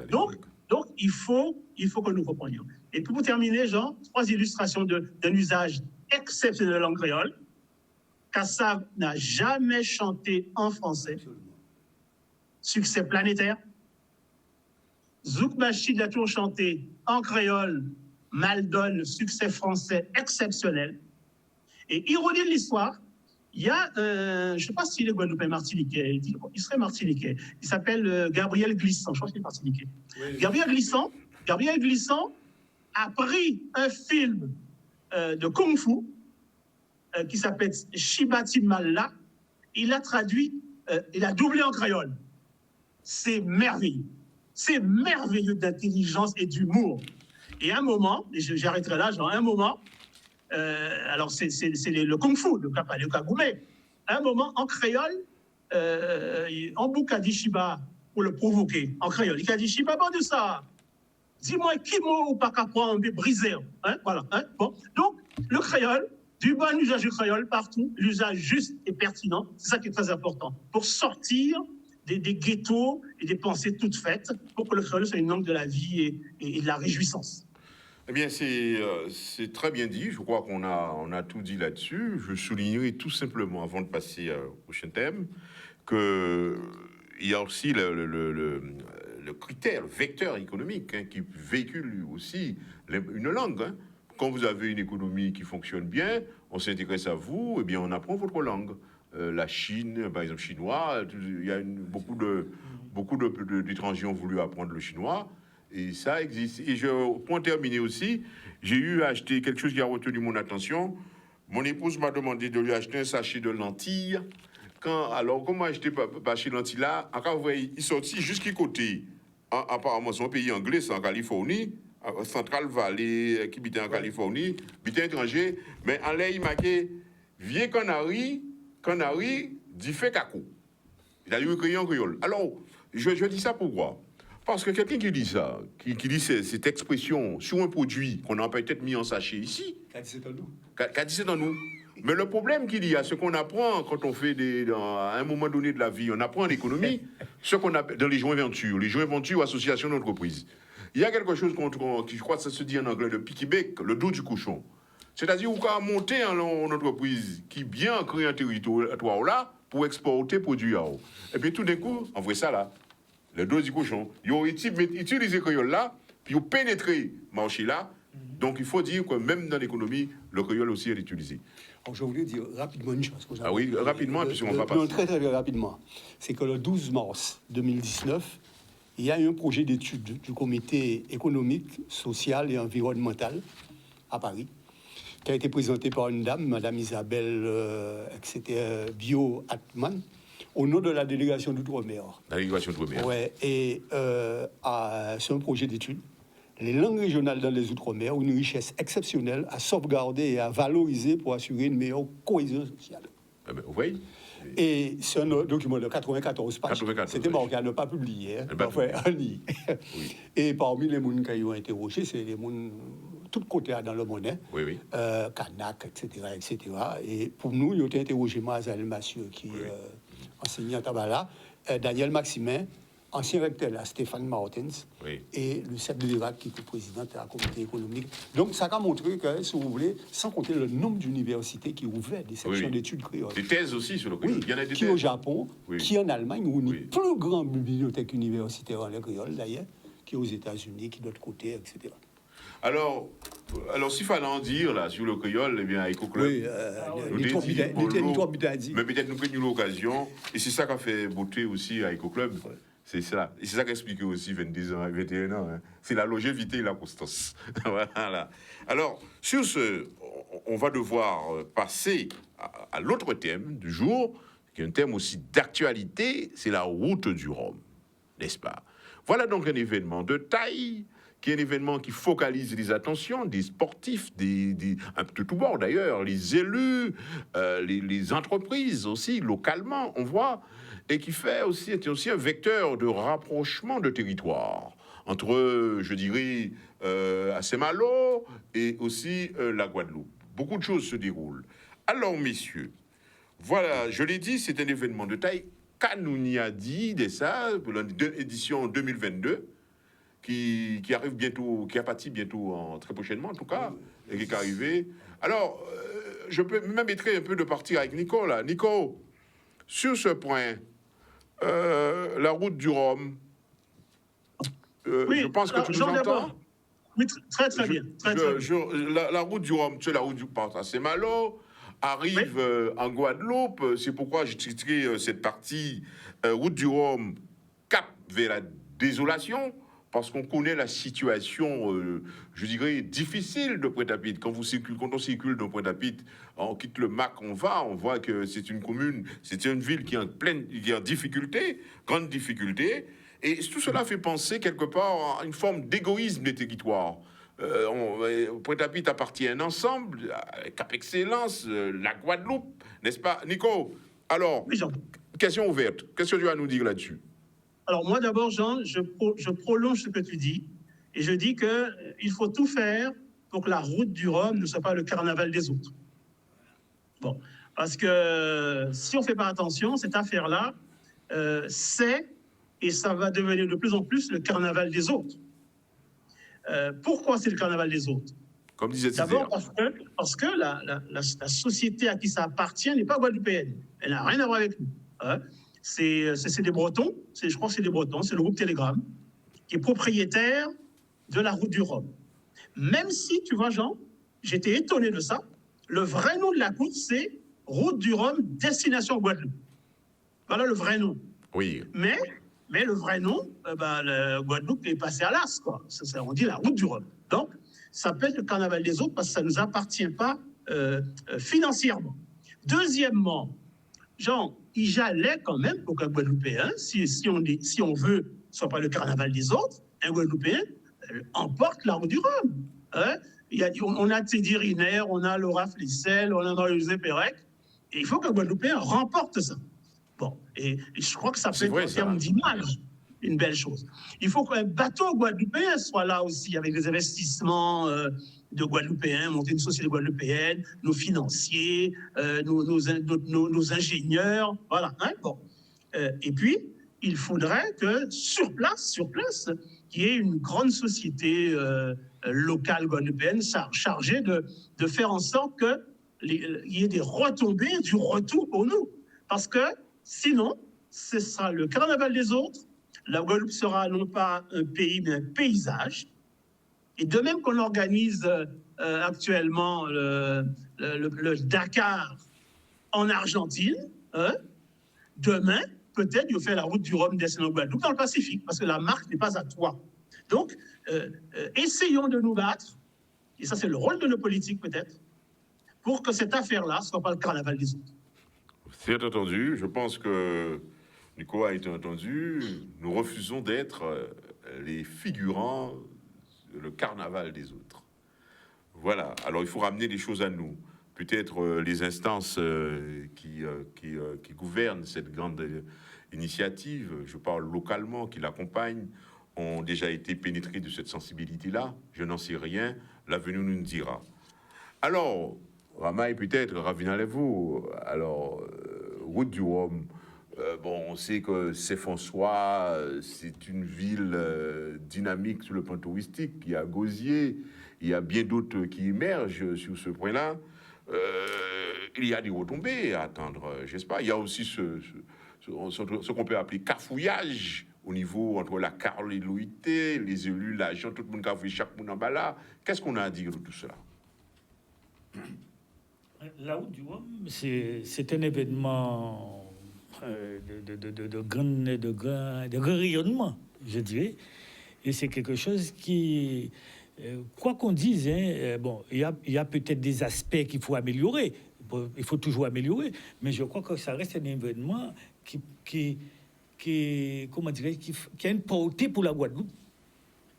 Donc, il faut que nous comprenions. Et puis pour terminer, Jean, 3 illustrations d'un usage exceptionnel de la langue créole. Kassav n'a jamais chanté en français. Succès planétaire. Zouk Machid a toujours chanté en créole. Maldonne, succès français exceptionnel. Et ironie de l'histoire, il y a, je ne sais pas s'il est Guadeloupéen martiniquais, il serait martiniquais, il s'appelle Gabriel Glissant, je crois qu'il est martiniquais. Oui. Gabriel Glissant a pris un film de Kung Fu qui s'appelle Shibati Malla, il l'a traduit, il a doublé en créole. C'est merveilleux d'intelligence et d'humour. Et à un moment, et j'arrêterai là, genre, à un moment, alors c'est le kung-fu, le kagoumé. À un moment, en créole, en bouka dit Shiba, pour le provoquer, en créole, il a dit Shiba, bon de ça, dis-moi qui mot ou pas qu'à prendre, briser. Hein, voilà. Hein, bon. Donc, le créole, du bon usage du créole partout, l'usage juste et pertinent, c'est ça qui est très important. Pour sortir des ghettos et des pensées toutes faites, pour que le créole soit une langue de la vie et de la réjouissance. Eh bien, c'est très bien dit. Je crois qu'on a tout dit là-dessus. Je soulignerai tout simplement, avant de passer au prochain thème, qu'il y a aussi le critère, le vecteur économique qui véhicule aussi une langue. Hein. Quand vous avez une économie qui fonctionne bien, on s'intéresse à vous, eh bien, on apprend votre langue. La Chine, par exemple, chinois, il y a beaucoup d'étrangers ont voulu apprendre le chinois. Et ça existe. Et pour terminer aussi, j'ai eu à acheter quelque chose qui a retenu mon attention. Mon épouse m'a demandé de lui acheter un sachet de lentilles. Alors, comment acheter sachet de lentilles là? Encore, vous voyez, il sortit jusqu'à côté. Apparemment, c'est un pays anglais, c'est en Californie. Central Valley, qui habite en Californie, habite étranger. Mais en l'air, il marqué vieux canari dit fait caco. Il a eu un créole. Alors, je dis ça pourquoi? Parce que quelqu'un qui dit ça, qui dit cette expression sur un produit qu'on a peut-être mis en sachet ici, qu'a dit c'est dans nous. Mais le problème qu'il y a, ce qu'on apprend quand on fait à un moment donné de la vie, on apprend en économie, ce qu'on appelle dans les joint ventures, associations d'entreprises. Il y a quelque chose qui, je crois que ça se dit en anglais, le piggyback, le dos du cochon. C'est-à-dire qu'on a monté en entreprise qui bien crée un territoire là pour exporter produits. Et puis tout d'un coup, on voit ça là. Le dos du cochon. Ils ont utilisé le créole là, puis ils ont pénétré le marché là. Donc il faut dire que même dans l'économie, le créole aussi est utilisé. Alors, je voulais dire rapidement une chose. Ah oui, rapidement, puisqu'on va passer. Très, très rapidement. C'est que le 12 mars 2019, il y a eu un projet d'étude du Comité économique, social et environnemental à Paris, qui a été présenté par une dame, Madame Isabelle Bio-Atman, au nom de la délégation d'Outre-mer. La délégation d'Outre-mer. Ouais, et c'est un projet d'étude. Les langues régionales dans les Outre-mer ont une richesse exceptionnelle à sauvegarder et à valoriser pour assurer une meilleure cohésion sociale. Ah ben, vous voyez. Et c'est un document de 94 pages. C'était marqué à ne pas publier. Hein, enfin, oui. Et parmi les gens qui ont interrogé, c'est les gens tous côtés dans le monde. Hein, oui, oui. Kanak, etc. Et pour nous, ils ont été interrogés, Mazael Massieu, qui enseignant à Tabala, Daniel Maximin, ancien recteur là, Stéphane Martins, et le chef de l'Irak qui est président de la communauté économique. Donc ça a montré que, si vous voulez, sans compter le nombre d'universités qui ouvraient des sections d'études créoles. Des thèses aussi sur le créole. Il y en a des qui thèses. Au Japon, qui en Allemagne, où une plus grande bibliothèque universitaire en créole d'ailleurs, qui aux États-Unis, qui de l'autre côté, etc. Alors, s'il fallait en dire là sur le créole, eh bien, Eco-Club, mais peut-être nous prenons l'occasion, et c'est ça qui a fait beauté aussi à Eco-Club. C'est ça. Et c'est ça qu'explique aussi 22 ans, 21 ans. Hein. C'est la longévité et la constance. Voilà. Alors, sur ce, on va devoir passer à l'autre thème du jour, qui est un thème aussi d'actualité, c'est la route du Rhum, n'est-ce pas? Voilà donc un événement de taille, qui est un événement qui focalise les attentions des sportifs, un peu de tout bord d'ailleurs, les élus, les entreprises aussi, localement, on voit, et qui est aussi un vecteur de rapprochement de territoires entre, je dirais, Saint-Malo et aussi la Guadeloupe. Beaucoup de choses se déroulent. Alors, messieurs, voilà, je l'ai dit, c'est un événement de taille. Kanouni a dit de ça pour l'édition 2022 qui arrive bientôt, qui a parti bientôt, très prochainement en tout cas, et qui est arrivé. Alors, je peux même être un peu de partir avec Nico là. Nico, sur ce point, la route du Rhum. Oui, je pense que tu nous entends. Oui, très bien. Très bien. La route du Rhum, c'est la route du part à Saint-Malo, arrive en Guadeloupe. C'est pourquoi j'ai titré cette partie route du Rhum, cap vers la désolation, parce qu'on connaît la situation, je dirais, difficile de Pointe-à-Pitre. Quand on circule dans Pointe-à-Pitre, on quitte le MAC, on voit que c'est une commune, c'est une ville qui est en difficulté, grande difficulté. Et tout cela fait penser quelque part à une forme d'égoïsme des territoires. Pointe-à-Pitre appartient à un ensemble, Cap Excellence, la Guadeloupe, n'est-ce pas, Nico? Alors, oui, Jean. Question ouverte. Qu'est-ce que tu vas nous dire là-dessus? Alors moi d'abord, Jean, je prolonge ce que tu dis et je dis qu'il faut tout faire pour que la route du Rhum ne soit pas le carnaval des autres. Bon, parce que si on ne fait pas attention, cette affaire-là, et ça va devenir de plus en plus le carnaval des autres. Pourquoi c'est le carnaval des autres? Comme disait d'abord parce que la société à qui ça appartient n'est pas guadeloupéenne. Elle n'a rien à voir avec nous. Hein. C'est des Bretons, je crois que c'est des Bretons, c'est le groupe Telegram, qui est propriétaire de la route du Rhum. Même si, tu vois, Jean, j'étais étonné de ça, le vrai nom de la route, c'est Route du Rhum, destination Guadeloupe. Voilà le vrai nom. Oui. Mais le vrai nom, le Guadeloupe est passé à l'as, quoi. On dit la route du Rhum. Donc, ça peut être le carnaval des autres parce que ça ne nous appartient pas financièrement. Deuxièmement, Jean, il j'allais quand même pour qu'un Guadeloupéen, si on veut, que ce soit pas le carnaval des autres, un Guadeloupéen emporte la route du Rhum. Hein? On a Teddy Riner, on a Laura Flissel, on a Marie-Josée Pérec, et il faut qu'un Guadeloupéen remporte ça. Bon, et je crois que ça peut être en termes d'image une belle chose. Il faut qu'un bateau guadeloupéen soit là aussi, avec des investissements de Guadeloupéens, monter une société guadeloupéenne, nos financiers, nos ingénieurs, voilà. Hein, bon. Et puis, il faudrait que sur place, qu'il y ait une grande société locale guadeloupéenne chargée de faire en sorte qu'il y ait des retombées du retour pour nous. Parce que sinon, ce sera le carnaval des autres. La Guadeloupe sera non pas un pays, mais un paysage. Et de même qu'on organise actuellement le Dakar en Argentine, hein, demain, peut-être, il faut faire la route du Rhum destinant Guadeloupe dans le Pacifique, parce que la marque n'est pas à toi. Donc, essayons de nous battre, et ça c'est le rôle de nos politiques peut-être, pour que cette affaire-là ne soit pas le carnaval des autres. C'est entendu. Je pense que Nico a été entendu. Nous refusons d'être les figurants, le carnaval des autres. Voilà. Alors, il faut ramener les choses à nous. Peut-être les instances qui gouvernent cette grande initiative, je parle localement, qui l'accompagnent, ont déjà été pénétrés de cette sensibilité-là. Je n'en sais rien. L'avenir nous dira. Alors, Ramaï, peut-être, ravinez-vous. Alors, route du Rhum. On sait que Saint-François, c'est une ville dynamique sur le plan touristique. Il y a Gosier, il y a bien d'autres qui émergent sur ce point-là. Il y a des retombées à attendre, j'espère. Il y a aussi ce qu'on peut appeler cafouillage au niveau entre la Carole et l'OIT, les élus, l'agent, tout le monde cafouille, chaque monde en bas là. Qu'est-ce qu'on a à dire de tout cela? La route du Rhum, c'est un événement de grand rayonnement, je dirais. Et c'est quelque chose qui, quoi qu'on dise, il y a peut-être des aspects qu'il faut améliorer. Bon, il faut toujours améliorer, mais je crois que ça reste un événement qui comment dirais-je, qui a une portée pour la Guadeloupe.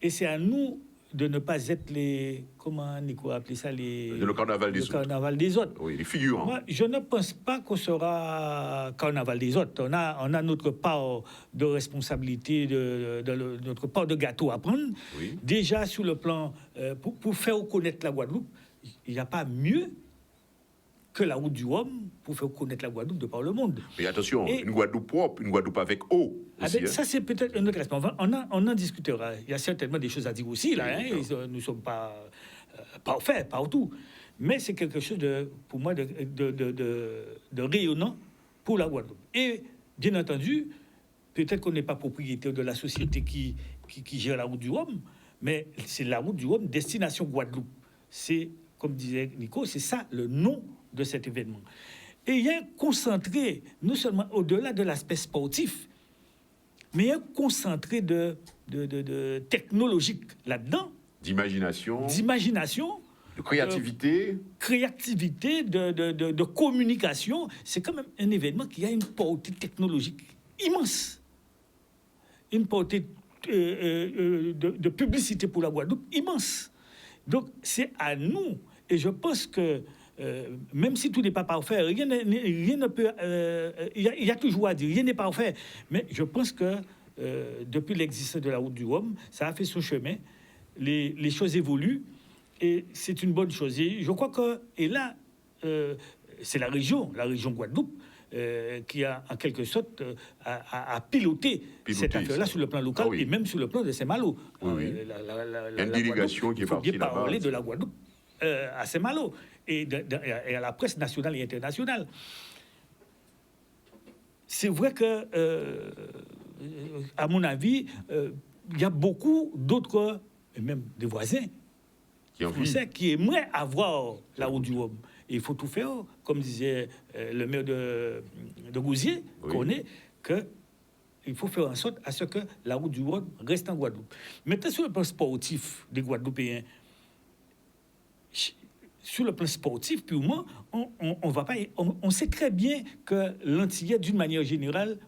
Et c'est à nous de ne pas être les, comment Nico a appelé ça, le carnaval des autres. Carnaval des autres. Oui, les figurants. Moi, je ne pense pas qu'on sera carnaval des autres. On a notre part de responsabilité, notre part de gâteau à prendre. Oui. Déjà, sur le plan, pour faire connaître la Guadeloupe, il n'y a pas mieux que la route du Rhum pour faire connaître la Guadeloupe de par le monde. Mais attention, une Guadeloupe propre, une Guadeloupe avec eau. Aussi, Ça, c'est peut-être un autre aspect. On en discutera. Il y a certainement des choses à dire aussi, là. Nous ne sommes pas parfaits partout. Mais c'est quelque chose, pour moi, de rayonnant pour la Guadeloupe. Et, bien entendu, peut-être qu'on n'est pas propriétaire de la société qui gère la route du Rhum, mais c'est la route du Rhum, destination Guadeloupe. C'est, comme disait Nico, c'est ça le nom de cet événement. Et il y a un concentré, non seulement au-delà de l'aspect sportif, mais il y a un concentré de technologique là-dedans. D'imagination. De créativité. De communication. C'est quand même un événement qui a une portée technologique immense. Une portée de publicité pour la Guadeloupe immense. Donc, c'est à nous. Et je pense que même si tout n'est pas parfait, rien ne peut... Il y a toujours à dire, rien n'est parfait. Mais je pense que depuis l'existence de la route du Rhum, ça a fait son chemin. Les choses évoluent et c'est une bonne chose. Et je crois que... Et là, c'est la région Guadeloupe, qui a, en quelque sorte, a piloté cette affaire-là sur le plan local et même sur le plan de Saint-Malo. Oui. Il y a une délégation qui est partie là-bas. Il faut bien parler de la Guadeloupe à Saint-Malo et à la presse nationale et internationale. C'est vrai que, à mon avis, il y a beaucoup d'autres, et même des voisins français, qui aimeraient avoir la route du Rhum. Et il faut tout faire, comme disait le maire de Gouzier, qu'on est, qu'il faut faire en sorte à ce que la route du Rhum reste en Guadeloupe. Maintenant, sur le plan sportif des Guadeloupéens, sur le plan sportif, purement, on sait très bien que l'Antillais, d'une manière générale,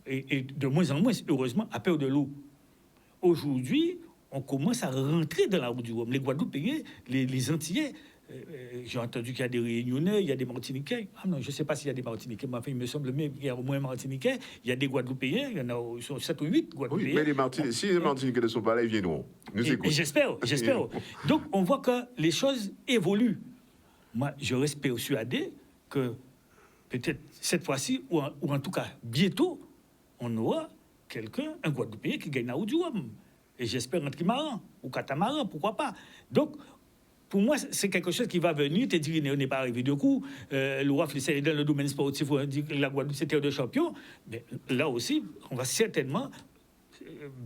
et de moins en moins, heureusement, a peur de l'eau. Aujourd'hui, on commence à rentrer dans la route du Rhum. Les Guadeloupéens, les Antillais, j'ai entendu qu'il y a des Réunionnais, il y a des Martiniquais. Ah non, je ne sais pas s'il y a des Martiniquais, mais enfin, il me semble même qu'il y a au moins Martiniquais. Il y a des Guadeloupéens, il y en a, ils sont 7 ou 8 Guadeloupéens. Oui, mais si les Martiniquais ne sont pas là, ils viendront. Nous écoutons. J'espère. Donc, on voit que les choses évoluent. Moi, je reste persuadé que peut-être cette fois-ci, ou en tout cas bientôt, on aura un Guadeloupéen qui gagne la route du Rhum. Et j'espère un trimaran ou catamaran, pourquoi pas. Donc, pour moi, c'est quelque chose qui va venir. Tu dis, on n'est pas arrivé de coup. Le roi Félix dans le domaine sportif, on dit que la Guadeloupe, c'est terre de champion. Mais là aussi, on va certainement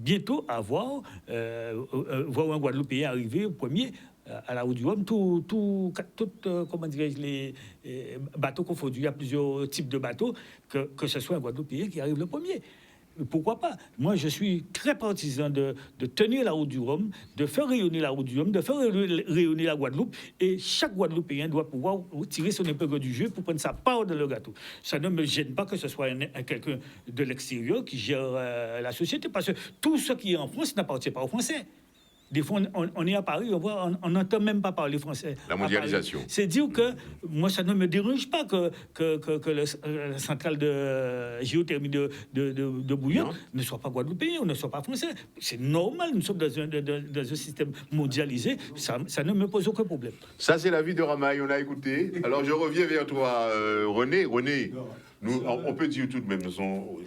bientôt voir un Guadeloupéen arriver au premier à la route du Rhum. Comment dirais-je, les bateaux confondus. Il y a plusieurs types de bateaux. Que ce soit un Guadeloupéen qui arrive le premier. Pourquoi pas? Moi, je suis très partisan de tenir la route du Rhum, de faire rayonner la route du Rhum, de faire rayonner la Guadeloupe. Et chaque Guadeloupéen doit pouvoir tirer son épingle du jeu pour prendre sa part dans le gâteau. Ça ne me gêne pas que ce soit quelqu'un de l'extérieur qui gère la société, parce que tout ce qui est en France n'appartient pas aux Français. Des fois, on est à Paris, on n'entend même pas parler français. La mondialisation. C'est dire que moi, ça ne me dérange pas que la centrale de géothermie de Bouillon ne soit pas guadeloupéen, ou ne soit pas français. C'est normal, nous sommes dans un système mondialisé, ça ne me pose aucun problème. Ça, c'est l'avis de Ramaï, on a écouté. Alors, je reviens vers toi, René. René, on peut dire tout de même, on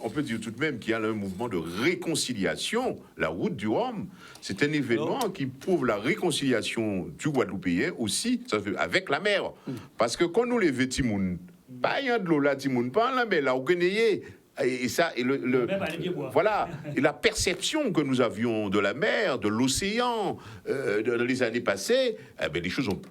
peut dire tout de même qu'il y a un mouvement de réconciliation. La route du Rhum, c'est un événement qui prouve la réconciliation du Guadeloupéen aussi, ça fait, avec la mer. Parce que quand nous les vétimoun, pas y a de l'eau là, timoun, pas la mer, là, au Guénéé. Et ça, voilà, et la perception que nous avions de la mer, de l'océan, dans les années passées, les choses ont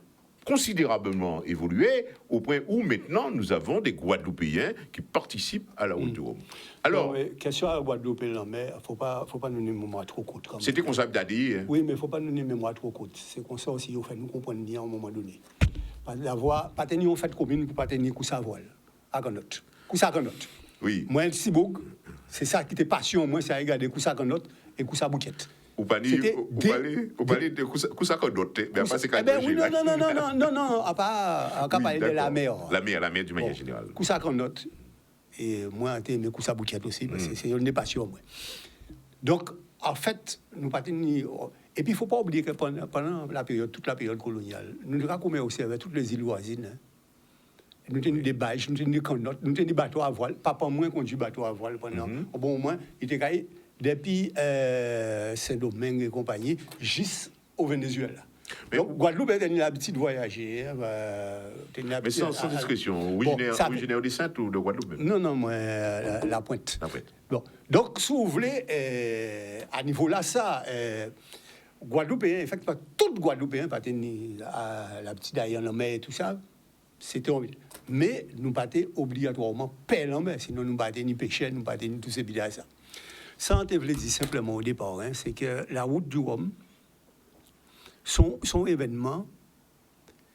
considérablement évolué au point où maintenant nous avons des Guadeloupéens qui participent à la route du Rhum. Alors, question à Guadeloupe et la mer, faut pas nous nommer mémoire trop courte. C'était qu'on savait dire. Oui, mais faut pas nous nommer mémoire trop courte. C'est comme ça aussi, il faut nous comprendre bien à un moment donné. d'avoir pas tenir en fait commune pour pas tenir coup sa voile à Ganotte. Coup sa Ganotte. Oui. Moi Cibourg, c'est ça qui était passion moi c'est à regarder coup sa Ganotte et coup sa bouquette. Ou pas de cousa qu'on dote, mais pas c'est quand oui, non, à part parler de la mer. La mer du manière générale. Coup ça qu'on note. Et moi, j'ai aimé coup ça bouquette aussi, parce que c'est une passion, moi. Donc, en fait, nous pas tenir. Et puis, il ne faut pas oublier que pendant la période, toute la période coloniale, nous avons aussi avec toutes les îles voisines. Nous tenions des bâches, nous tenions des canottes, nous tenions des bateaux à voile. Papa, moins conduit bateau à voile pendant. Bon, au moins, il était depuis Saint-Domingue et compagnie, jusqu'au Venezuela. Mais donc, Guadeloupe a l'habitude de voyager. Mais sans discrétion, originaire de Sainte ou de Guadeloupe? Non, moi, la Pointe. La Pointe. Bon. Donc, si vous voulez, à niveau là, ça, Guadeloupéen, effectivement, tout Guadeloupéen, pas la petite d'ailleurs en mer et tout ça, c'était horrible. Mais nous pas obligatoirement pelle en mer, sinon nous pas ni pêcher, nous pas ni tous ces bidons ça. Ça, on te voulait dire simplement au départ, c'est que la route du Rhum, son événement,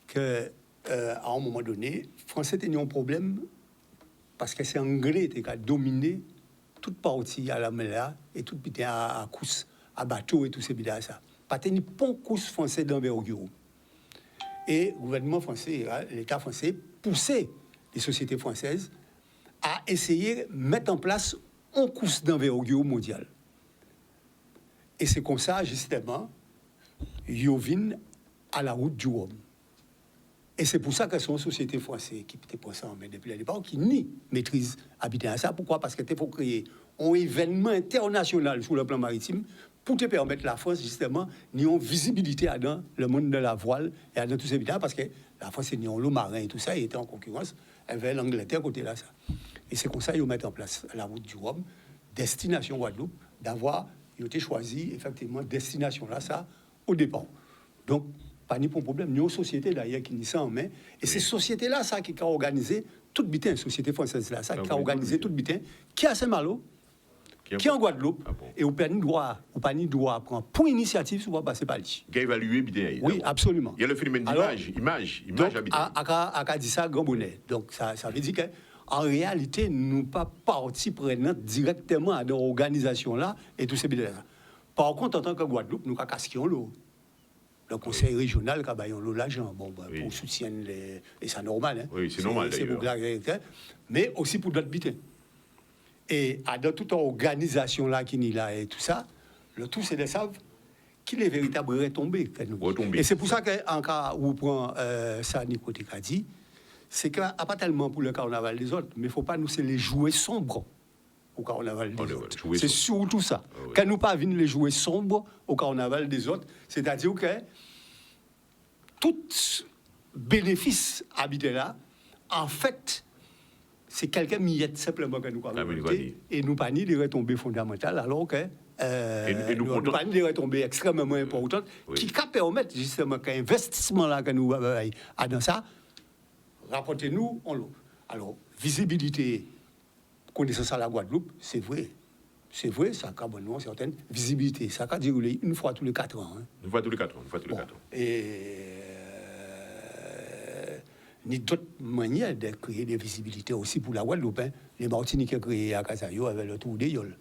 que à un moment donné, Français tenaient un problème parce que c'est Anglais qui a dominé toute partie à la mer et toute petite à course, à bateau et tout ces bidons ça. Pas tenir pont course français d'envergure. Et le gouvernement français, l'État français, poussait les sociétés françaises à essayer de mettre en place une course d'envergure mondiale. Et c'est comme ça, justement, Yovin à la route du Rhum. Et c'est pour ça que sont sociétés françaises qui étaient pour ça en main depuis le départ, qui ni maîtrisent habiter à ça. Pourquoi? Parce qu'il faut créer un événement international sur le plan maritime pour te permettre la France, justement, une visibilité dans le monde de la voile et dans tous ces bidons, parce que la France, c'est l'eau marin et tout ça, il était en concurrence avec l'Angleterre côté là, ça. Et c'est comme ça qu'ils mettent en place la route du Rhum, destination Guadeloupe, d'avoir, ils ont choisi, effectivement, destination là, ça, au départ. Donc, pas ni pour problème, ni aux sociétés d'ailleurs qui n'y sont en main. Et oui. Ces sociétés-là, ça, qui ont organisé toute bitin, société française là, ça, qui a organisé toute bitin, qui a Saint-Malo, qui est en Guadeloupe, et au pas ni droit prendre pour initiative, souvent passer par lui. Qui a évalué bitin. Oui, absolument. Il y a le phénomène d'image habitant. À dit ça, grand bonnet. Donc, ça veut dire qu'en réalité, nous pas partie prenante directement à l'organisation là et tout ces bidons-là. Par contre, en tant que Guadeloupe, nous avons casqué l'eau. Le conseil régional qui a baillé l'argent, pour soutien les... Et c'est normal. Hein. Oui, c'est normal d'ailleurs. Mais aussi pour d'autres bitins. Et dans toute organisation là qui est là et tout ça, le tout c'est de savoir qui est véritable retombé. Et c'est pour ça qu'en cas où on prend ça, Nico a dit, c'est qu'il n'y a pas tellement pour le carnaval des autres, mais il ne faut pas nous c'est les jouets sombres au carnaval des autres. C'est surtout ça. Quand nous pas venir les jouets sombres au carnaval des autres, c'est-à-dire que tout bénéfice habité là, en fait, c'est quelqu'un miette simplement que nous avons et nous pas ni des retombées fondamentales, alors que nous pas ni des retombées extrêmement importantes qui permettent justement qu'un investissement là que nous avons dans ça, rapportez-nous en l'eau. Alors, visibilité, connaissance à la Guadeloupe, c'est vrai. C'est vrai, ça a une certaine visibilité. Ça a déroulé une fois tous les 4 ans. Hein. Une fois tous les 4 ans. Et ni d'autres manières de créer des visibilités aussi pour la Guadeloupe. Hein. Les Martiniquais ont créé à Casayo avec le tour des Yoles.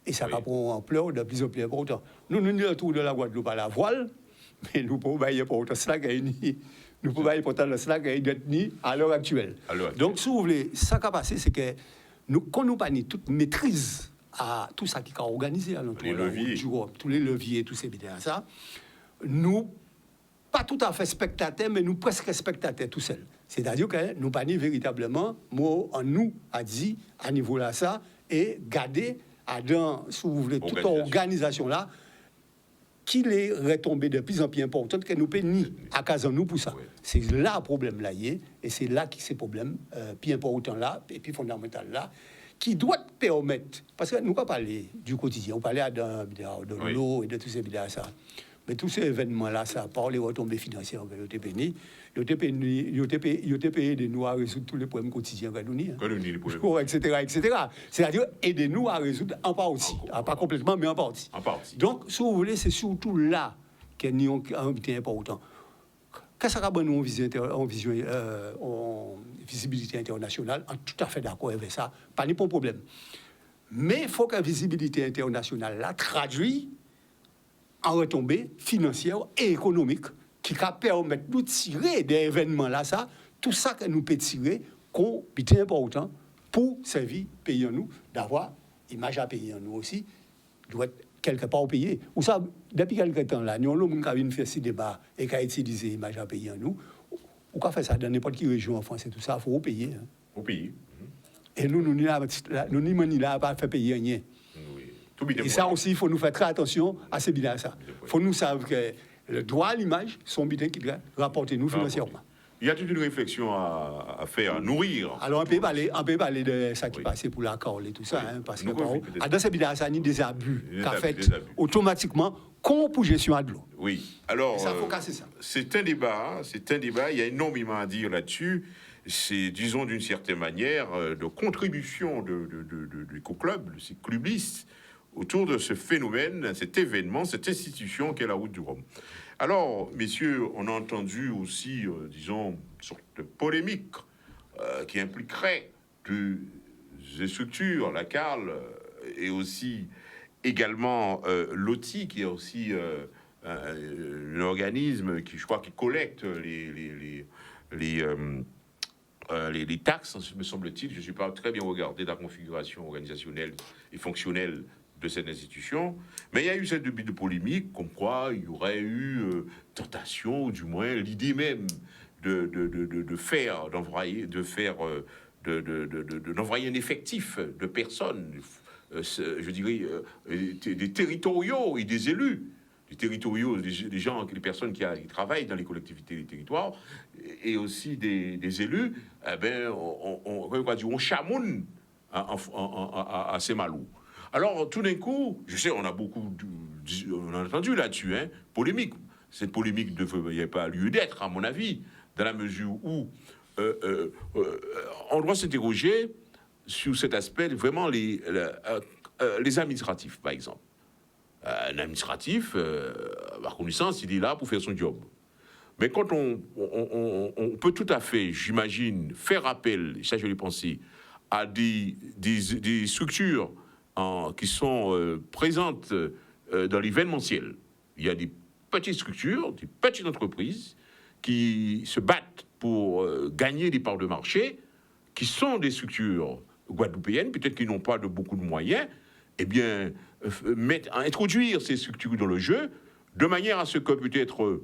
Et ça prend ampleur de plus en plus important. Nous avons le tour de la Guadeloupe à la voile, mais nous ne pouvons pas y porter cela ni. Nous ne pouvons pas y porter cela ni à l'heure actuelle. Donc, si vous voulez, ça qui a passé, c'est que nous, quand nous pas toute maîtrise à tout ça qui est organisé à l'entour tous les leviers, tous ces bidons, ça, nous pas tout à fait spectateurs, mais nous presque spectateurs tout seuls. C'est-à-dire que nous pas véritablement, moi, en nous, a dit, à niveau là, ça, et garder, si vous voulez, toute organisation là, qui est retombée de plus en plus importante que nous payons à casa nous pour ça. Oui. C'est là le problème là, et c'est là qui c'est problème plus important là, et puis fondamental là, qui doit permettre, parce que nous ne pas parler du quotidien, on parlait de l'eau et de tous ces bidons ça. Mais tous ces événements-là, ça part les retombées financières que vous avez payé de nous à résoudre tous les problèmes quotidiens que nous avons, etc. C'est-à-dire, aidez-nous à résoudre en partie. Pas complètement, mais en partie. Donc, si vous voulez, c'est surtout là qu'il y a un petit important. Qu'est-ce que ça nous en visibilité internationale? En tout à fait d'accord avec ça, pas de problème. Mais il faut que la visibilité internationale la traduise en retombées financières et économiques qui permettent de nous tirer des événements là, ça, tout ça que nous pouvons tirer, qu'on est important pour servir pays en nous, d'avoir image à payer en nous aussi, doit être quelque part payé. Ou ça, depuis quelque temps là, nous avons fait ce débat et qui a utilisé l'image à payer en nous. Ou qu'on fait ça dans n'importe quelle région en France et tout ça, il faut payer. Hein. Au pays. Et nous n'y là pas fait payer rien. Oui. Et ça aussi, il faut nous faire très attention à ces bilans. Il faut nous savoir que le droit à l'image, son bilan qui doit rapporter nous financièrement. Il y a toute une réflexion à faire, à nourrir. Alors, on peut parler de ça qui passait pour l'accord et tout ça, hein, parce que dans ces bilans, ça y a des abus qu'a fait automatiquement comme pour gestion à de l'eau. Oui, alors, ça, faut casser ça. C'est un débat, il y a énormément à dire là-dessus. C'est, disons, d'une certaine manière, de contribution de l'éco-club, de ces clubistes, autour de ce phénomène, cet événement, cette institution qu'est la Route du Rhum. Alors, messieurs, on a entendu aussi, disons, une sorte de polémique qui impliquerait des structures, la CARL, et aussi également l'OTI, qui est aussi un organisme qui, je crois, qui collecte les taxes, me semble-t-il. Je ne suis pas très bien regardé la configuration organisationnelle et fonctionnelle de cette institution, mais il y a eu cette début de polémique, comme quoi il y aurait eu tentation, ou du moins l'idée même d'envoyer un effectif de personnes, je dirais des territoriaux et des élus, des territoriaux, des gens, des personnes qui travaillent dans les collectivités des territoires, et aussi des élus, on chamoune à ces malous. Alors, tout d'un coup, je sais, on a entendu là-dessus, hein, polémique. Cette polémique il n'y a pas lieu d'être, à mon avis, dans la mesure où on doit s'interroger sur cet aspect, vraiment les administratifs, par exemple. Un administratif, par connaissance, il est là pour faire son job. Mais quand on peut tout à fait, j'imagine, faire appel, ça je l'ai pensé, à des structures qui sont présentes dans l'événementiel. Il y a des petites structures, des petites entreprises qui se battent pour gagner des parts de marché, qui sont des structures guadeloupéennes, peut-être qu'ils n'ont pas beaucoup de moyens, eh bien, introduire ces structures dans le jeu, de manière à ce que peut-être,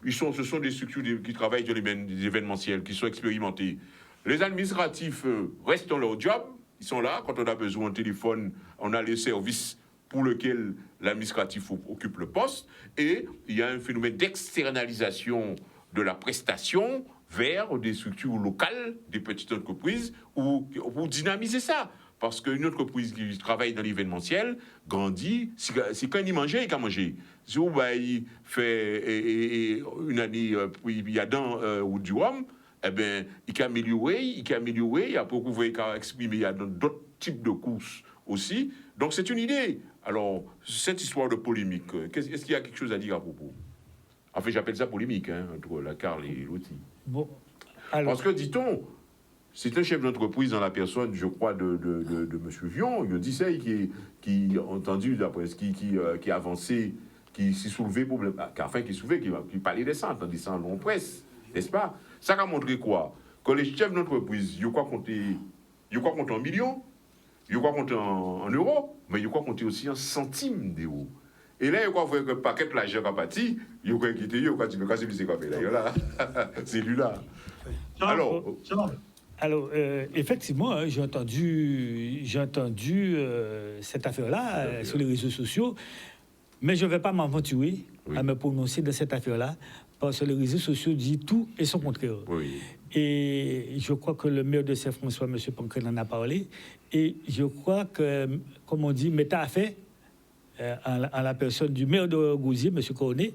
ce sont des structures qui travaillent dans les événementiels, qui sont expérimentés. Les administratifs restent dans leur job, ils sont là, quand on a besoin de téléphone, on a les services pour lesquels l'administratif occupe le poste, et il y a un phénomène d'externalisation de la prestation vers des structures locales, des petites entreprises, pour dynamiser ça. Parce qu'une entreprise qui travaille dans l'événementiel grandit, c'est quand il mange, il a mangé. Si il fait une année, il y a dans du Rhum, eh bien, il peut améliorer, après vous pouvez exprimer, il y a d'autres types de courses aussi. Donc c'est une idée. Alors, cette histoire de polémique, est-ce qu'il y a quelque chose à dire à propos? En fait, j'appelle ça polémique, hein, entre la CARL et l'OTI. Bon, alors... Parce que, dit-on, c'est un chef d'entreprise dans la personne, je crois, de M. Vion, il dit ça, qui a entendu, d'après qui a avancé, qui s'est soulevé, qui parlait des centres, des centres en presse, n'est-ce pas? Ça a montré quoi? Que les chefs d'entreprise, ils croient compter en millions, ils croient compter en euros, mais ils croient compter aussi en centimes d'euros. Et là, il croit que le paquet de l'argent a parti, il croit quitter, il croit que c'est quoi là. C'est lui là. Alors, effectivement, hein, j'ai entendu cette affaire-là sur les réseaux sociaux, mais je ne vais pas m'aventurer à me prononcer de cette affaire-là, parce que les réseaux sociaux disent tout et son contraire. Oui. Et je crois que le maire de Saint-François, M. Pancren, en a parlé, et je crois que, comme on dit, Méta a fait, en la personne du maire de Gouzier, M. Cornet,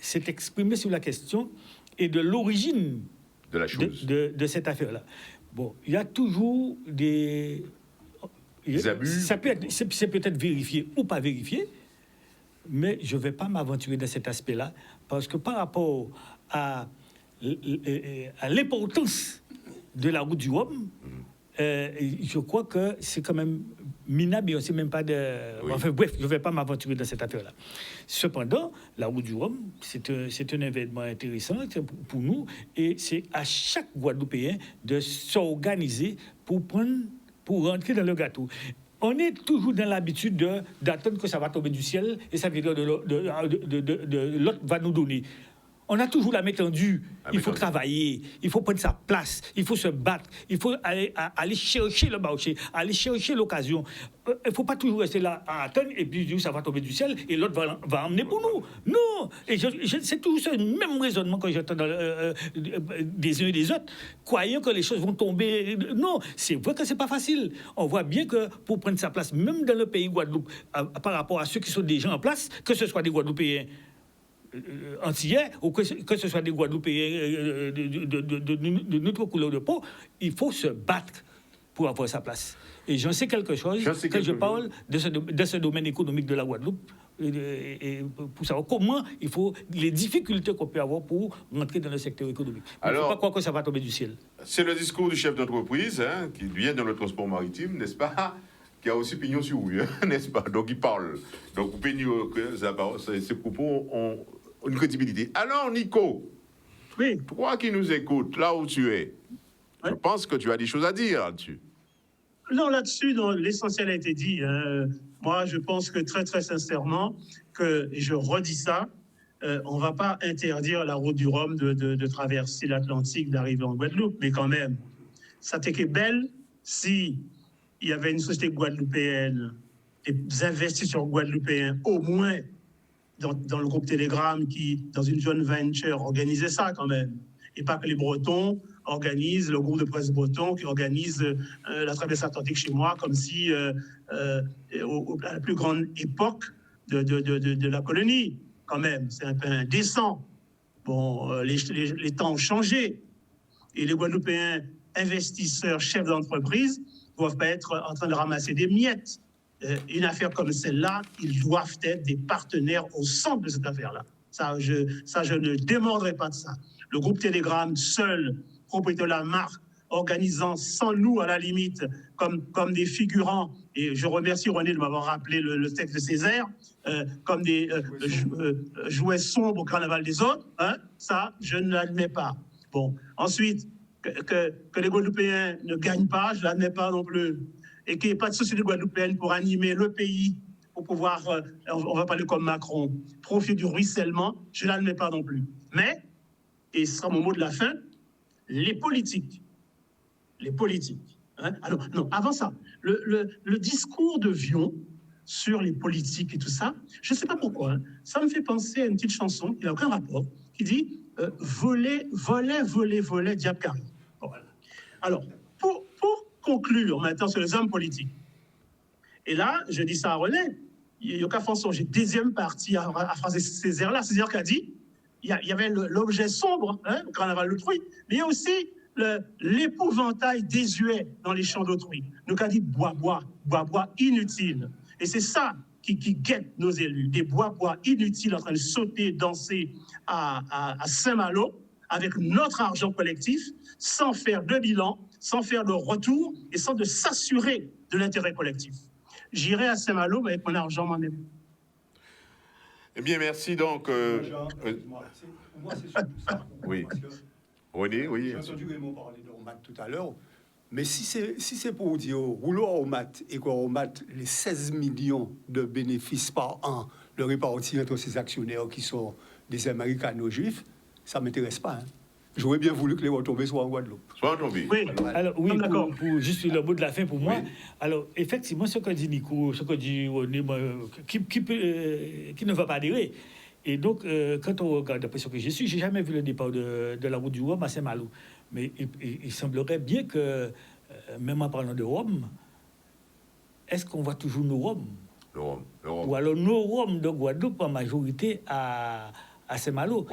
s'est exprimé sur la question et de l'origine de la chose, de cette affaire-là. Bon, il y a toujours des abus. C'est peut-être vérifié ou pas vérifié, mais je ne vais pas m'aventurer dans cet aspect-là, parce que par rapport à l'importance de la route du Rhum, je crois que c'est quand même minable et on ne sait même pas de... Oui. Enfin bref, je ne vais pas m'aventurer dans cette affaire-là. Cependant, la route du Rhum, c'est un événement intéressant pour nous et c'est à chaque Guadeloupéen de s'organiser pour rentrer dans le gâteau. On est toujours dans l'habitude d'attendre que ça va tomber du ciel et ça vient de l'autre va nous donner. On a toujours la main tendue. Il faut travailler, il faut prendre sa place, il faut se battre, il faut aller chercher le marché, aller chercher l'occasion. Il ne faut pas toujours rester là à attendre et puis dire ça va tomber du ciel et l'autre va emmener pour nous. Non, et c'est toujours ce même raisonnement que j'entends des uns et des autres, croyant que les choses vont tomber. Non, c'est vrai que ce n'est pas facile. On voit bien que pour prendre sa place, même dans le pays Guadeloupe, par rapport à ceux qui sont déjà en place, que ce soit des Guadeloupéens antillais ou que ce soit des Guadeloupéens de notre couleur de peau, il faut se battre pour avoir sa place. Et j'en sais quelque chose quand je parle de ce domaine économique de la Guadeloupe et pour savoir comment il faut, les difficultés qu'on peut avoir pour rentrer dans le secteur économique. Il ne faut pas croire que ça va tomber du ciel. C'est le discours du chef d'entreprise qui vient dans le transport maritime, n'est-ce pas, qui a aussi pignon sur rue, n'est-ce pas? Donc il parle. Donc vous pouvez dire que ces propos ont une crédibilité. Alors, Nico, Oui. toi qui nous écoutes, là où tu es, je pense que tu as des choses à dire là-dessus. Non, là-dessus, l'essentiel a été dit. Moi, je pense que très, très sincèrement, et je redis ça, on ne va pas interdire à la route du Rhum de traverser l'Atlantique, d'arriver en Guadeloupe, mais quand même, ça t'était belle si il y avait une société guadeloupéenne, des investisseurs guadeloupéens, au moins dans le groupe Telegram qui, dans une joint venture, organisait ça quand même. Et pas que les Bretons organisent, le groupe de presse breton qui organise la traversée atlantique chez moi, comme si à la plus grande époque de la colonie, quand même. C'est un peu indécent. Bon, les temps ont changé. Et les Guadeloupéens investisseurs, chefs d'entreprise, ne doivent pas être en train de ramasser des miettes. Une affaire comme celle-là, ils doivent être des partenaires au centre de cette affaire-là. Ça, je ne démordrai pas de ça. Le groupe Telegram, seul, propriétaire de la marque, organisant sans nous, à la limite, comme des figurants, et je remercie René de m'avoir rappelé le texte de Césaire, comme des jouets sombres au carnaval des autres, ça, je ne l'admets pas. Bon, ensuite, que les Guadeloupéens ne gagnent pas, je ne l'admets pas non plus. Et qu'il n'y ait pas de société guadeloupéenne pour animer le pays, pour pouvoir, on va parler comme Macron, profiter du ruissellement, je ne l'admets pas non plus. Mais, et ce sera mon mot de la fin, les politiques. Alors, non, avant ça, le discours de Vion sur les politiques et tout ça, je ne sais pas pourquoi, ça me fait penser à une petite chanson qui n'a aucun rapport, qui dit voler, diable carré. Bon, voilà. Alors, pour conclure maintenant sur les hommes politiques. Et là, je dis ça à René, il n'y a qu'à faire songer. Deuxième partie à phraser Césaire-là, Césaire qui a dit, il y avait l'objet sombre, le carnaval d'autrui, mais il y a aussi l'épouvantail désuet dans les champs d'autrui. Donc, a dit bois, inutile. Et c'est ça qui guette nos élus, des bois inutiles en train de sauter, danser à Saint-Malo avec notre argent collectif, sans faire de bilan, sans faire de retour et sans de s'assurer de l'intérêt collectif. J'irai à Saint-Malo avec mon argent moi-même. Eh bien, merci donc. Moi, c'est surtout ça. Oui. René, oui. J'ai entendu Raymond parler de Romat tout à l'heure, mais si c'est pour dire rouleau à Romat et qu'on Romat les 16 millions de bénéfices par an, le réparti entre ces actionnaires qui sont des Américano-juifs, ça ne m'intéresse pas. J'aurais bien voulu que les retombées soient en Guadeloupe. Oui, alors, oui, d'accord. pour juste le mot de la fin pour moi. Oui. Alors, effectivement, ce que dit Nico, ce que dit René, qui ne va pas adhérer. Et donc, quand on regarde d'après ce que je suis, j'ai jamais vu le départ de la route du Rhum à Saint-Malo. Mais il semblerait bien que, même en parlant de Rhum, est-ce qu'on voit toujours nos Rhum? Le Rhum. Ou alors nos Rhum de Guadeloupe en majorité à Saint-Malo.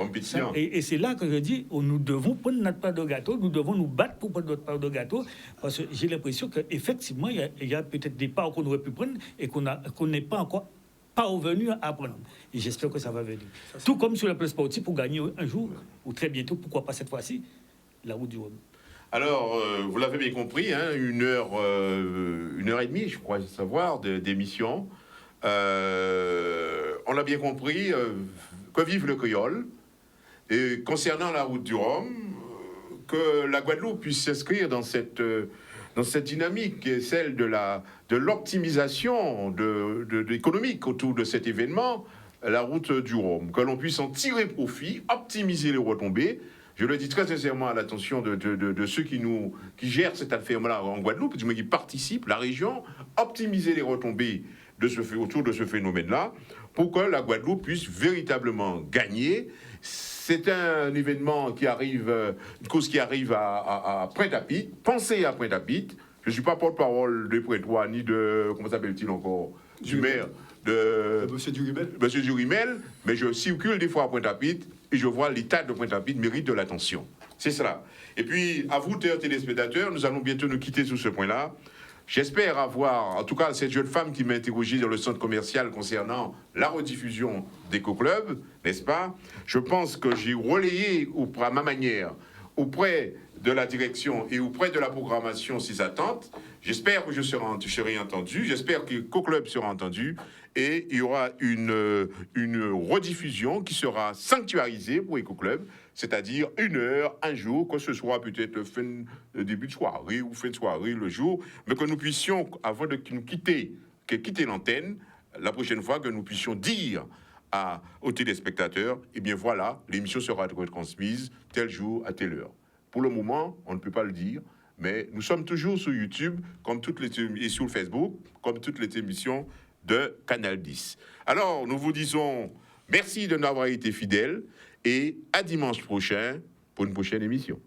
Et c'est là que je dis, nous devons prendre notre part de gâteau, nous devons nous battre pour prendre notre part de gâteau, parce que j'ai l'impression qu'effectivement, il y a peut-être des parts qu'on aurait pu prendre et qu'on n'est pas encore pas revenu à apprendre. Et j'espère que ça va venir. Tout comme sur le plan sportif, pour gagner un jour, ou très bientôt, pourquoi pas cette fois-ci, la route du Rhum. Alors, vous l'avez bien compris, hein, 1h30, je crois savoir, d'émission. On l'a bien compris, que vive le créole. Et concernant la route du Rhum, que la Guadeloupe puisse s'inscrire dans cette dynamique qui est celle de l'optimisation économique autour de cet événement, la route du Rhum. Que l'on puisse en tirer profit, optimiser les retombées. Je le dis très sincèrement à l'attention de ceux qui gèrent cette affaire-là en Guadeloupe, qui participent, la région, optimiser les retombées autour de ce phénomène-là, pour que la Guadeloupe puisse véritablement gagner. C'est un événement qui arrive, une cause qui arrive à Pointe-à-Pitre. Pensez à Pointe-à-Pitre. Je ne suis pas porte-parole de Pointe-à-Pitre, ni de, comment s'appelle-t-il encore, du maire de Monsieur Durimel. Monsieur Durimel, mais je circule des fois à Pointe-à-Pitre et je vois l'état de Pointe-à-Pitre mérite de l'attention. C'est cela. Et puis, à vous, téléspectateurs, nous allons bientôt nous quitter sur ce point-là. J'espère avoir, en tout cas, cette jeune femme qui m'a interrogé dans le centre commercial concernant la rediffusion d'Éco-Club, n'est-ce pas? Je pense que j'ai relayé à ma manière auprès de la direction et auprès de la programmation ces attentes. J'espère que je serai entendu, j'espère que Éco-Club sera entendu et il y aura une rediffusion qui sera sanctuarisée pour Éco-Club, c'est-à-dire 1 heure, un jour, que ce soit peut-être début de soirée ou fin de soirée, le jour, mais que nous puissions, avant de nous quitter l'antenne, la prochaine fois, que nous puissions dire aux téléspectateurs, eh bien voilà, l'émission sera retransmise tel jour à telle heure. Pour le moment, on ne peut pas le dire, mais nous sommes toujours sur YouTube, et sur Facebook, comme toutes les émissions de Canal 10. Alors, nous vous disons merci de nous avoir été fidèles et à dimanche prochain pour une prochaine émission.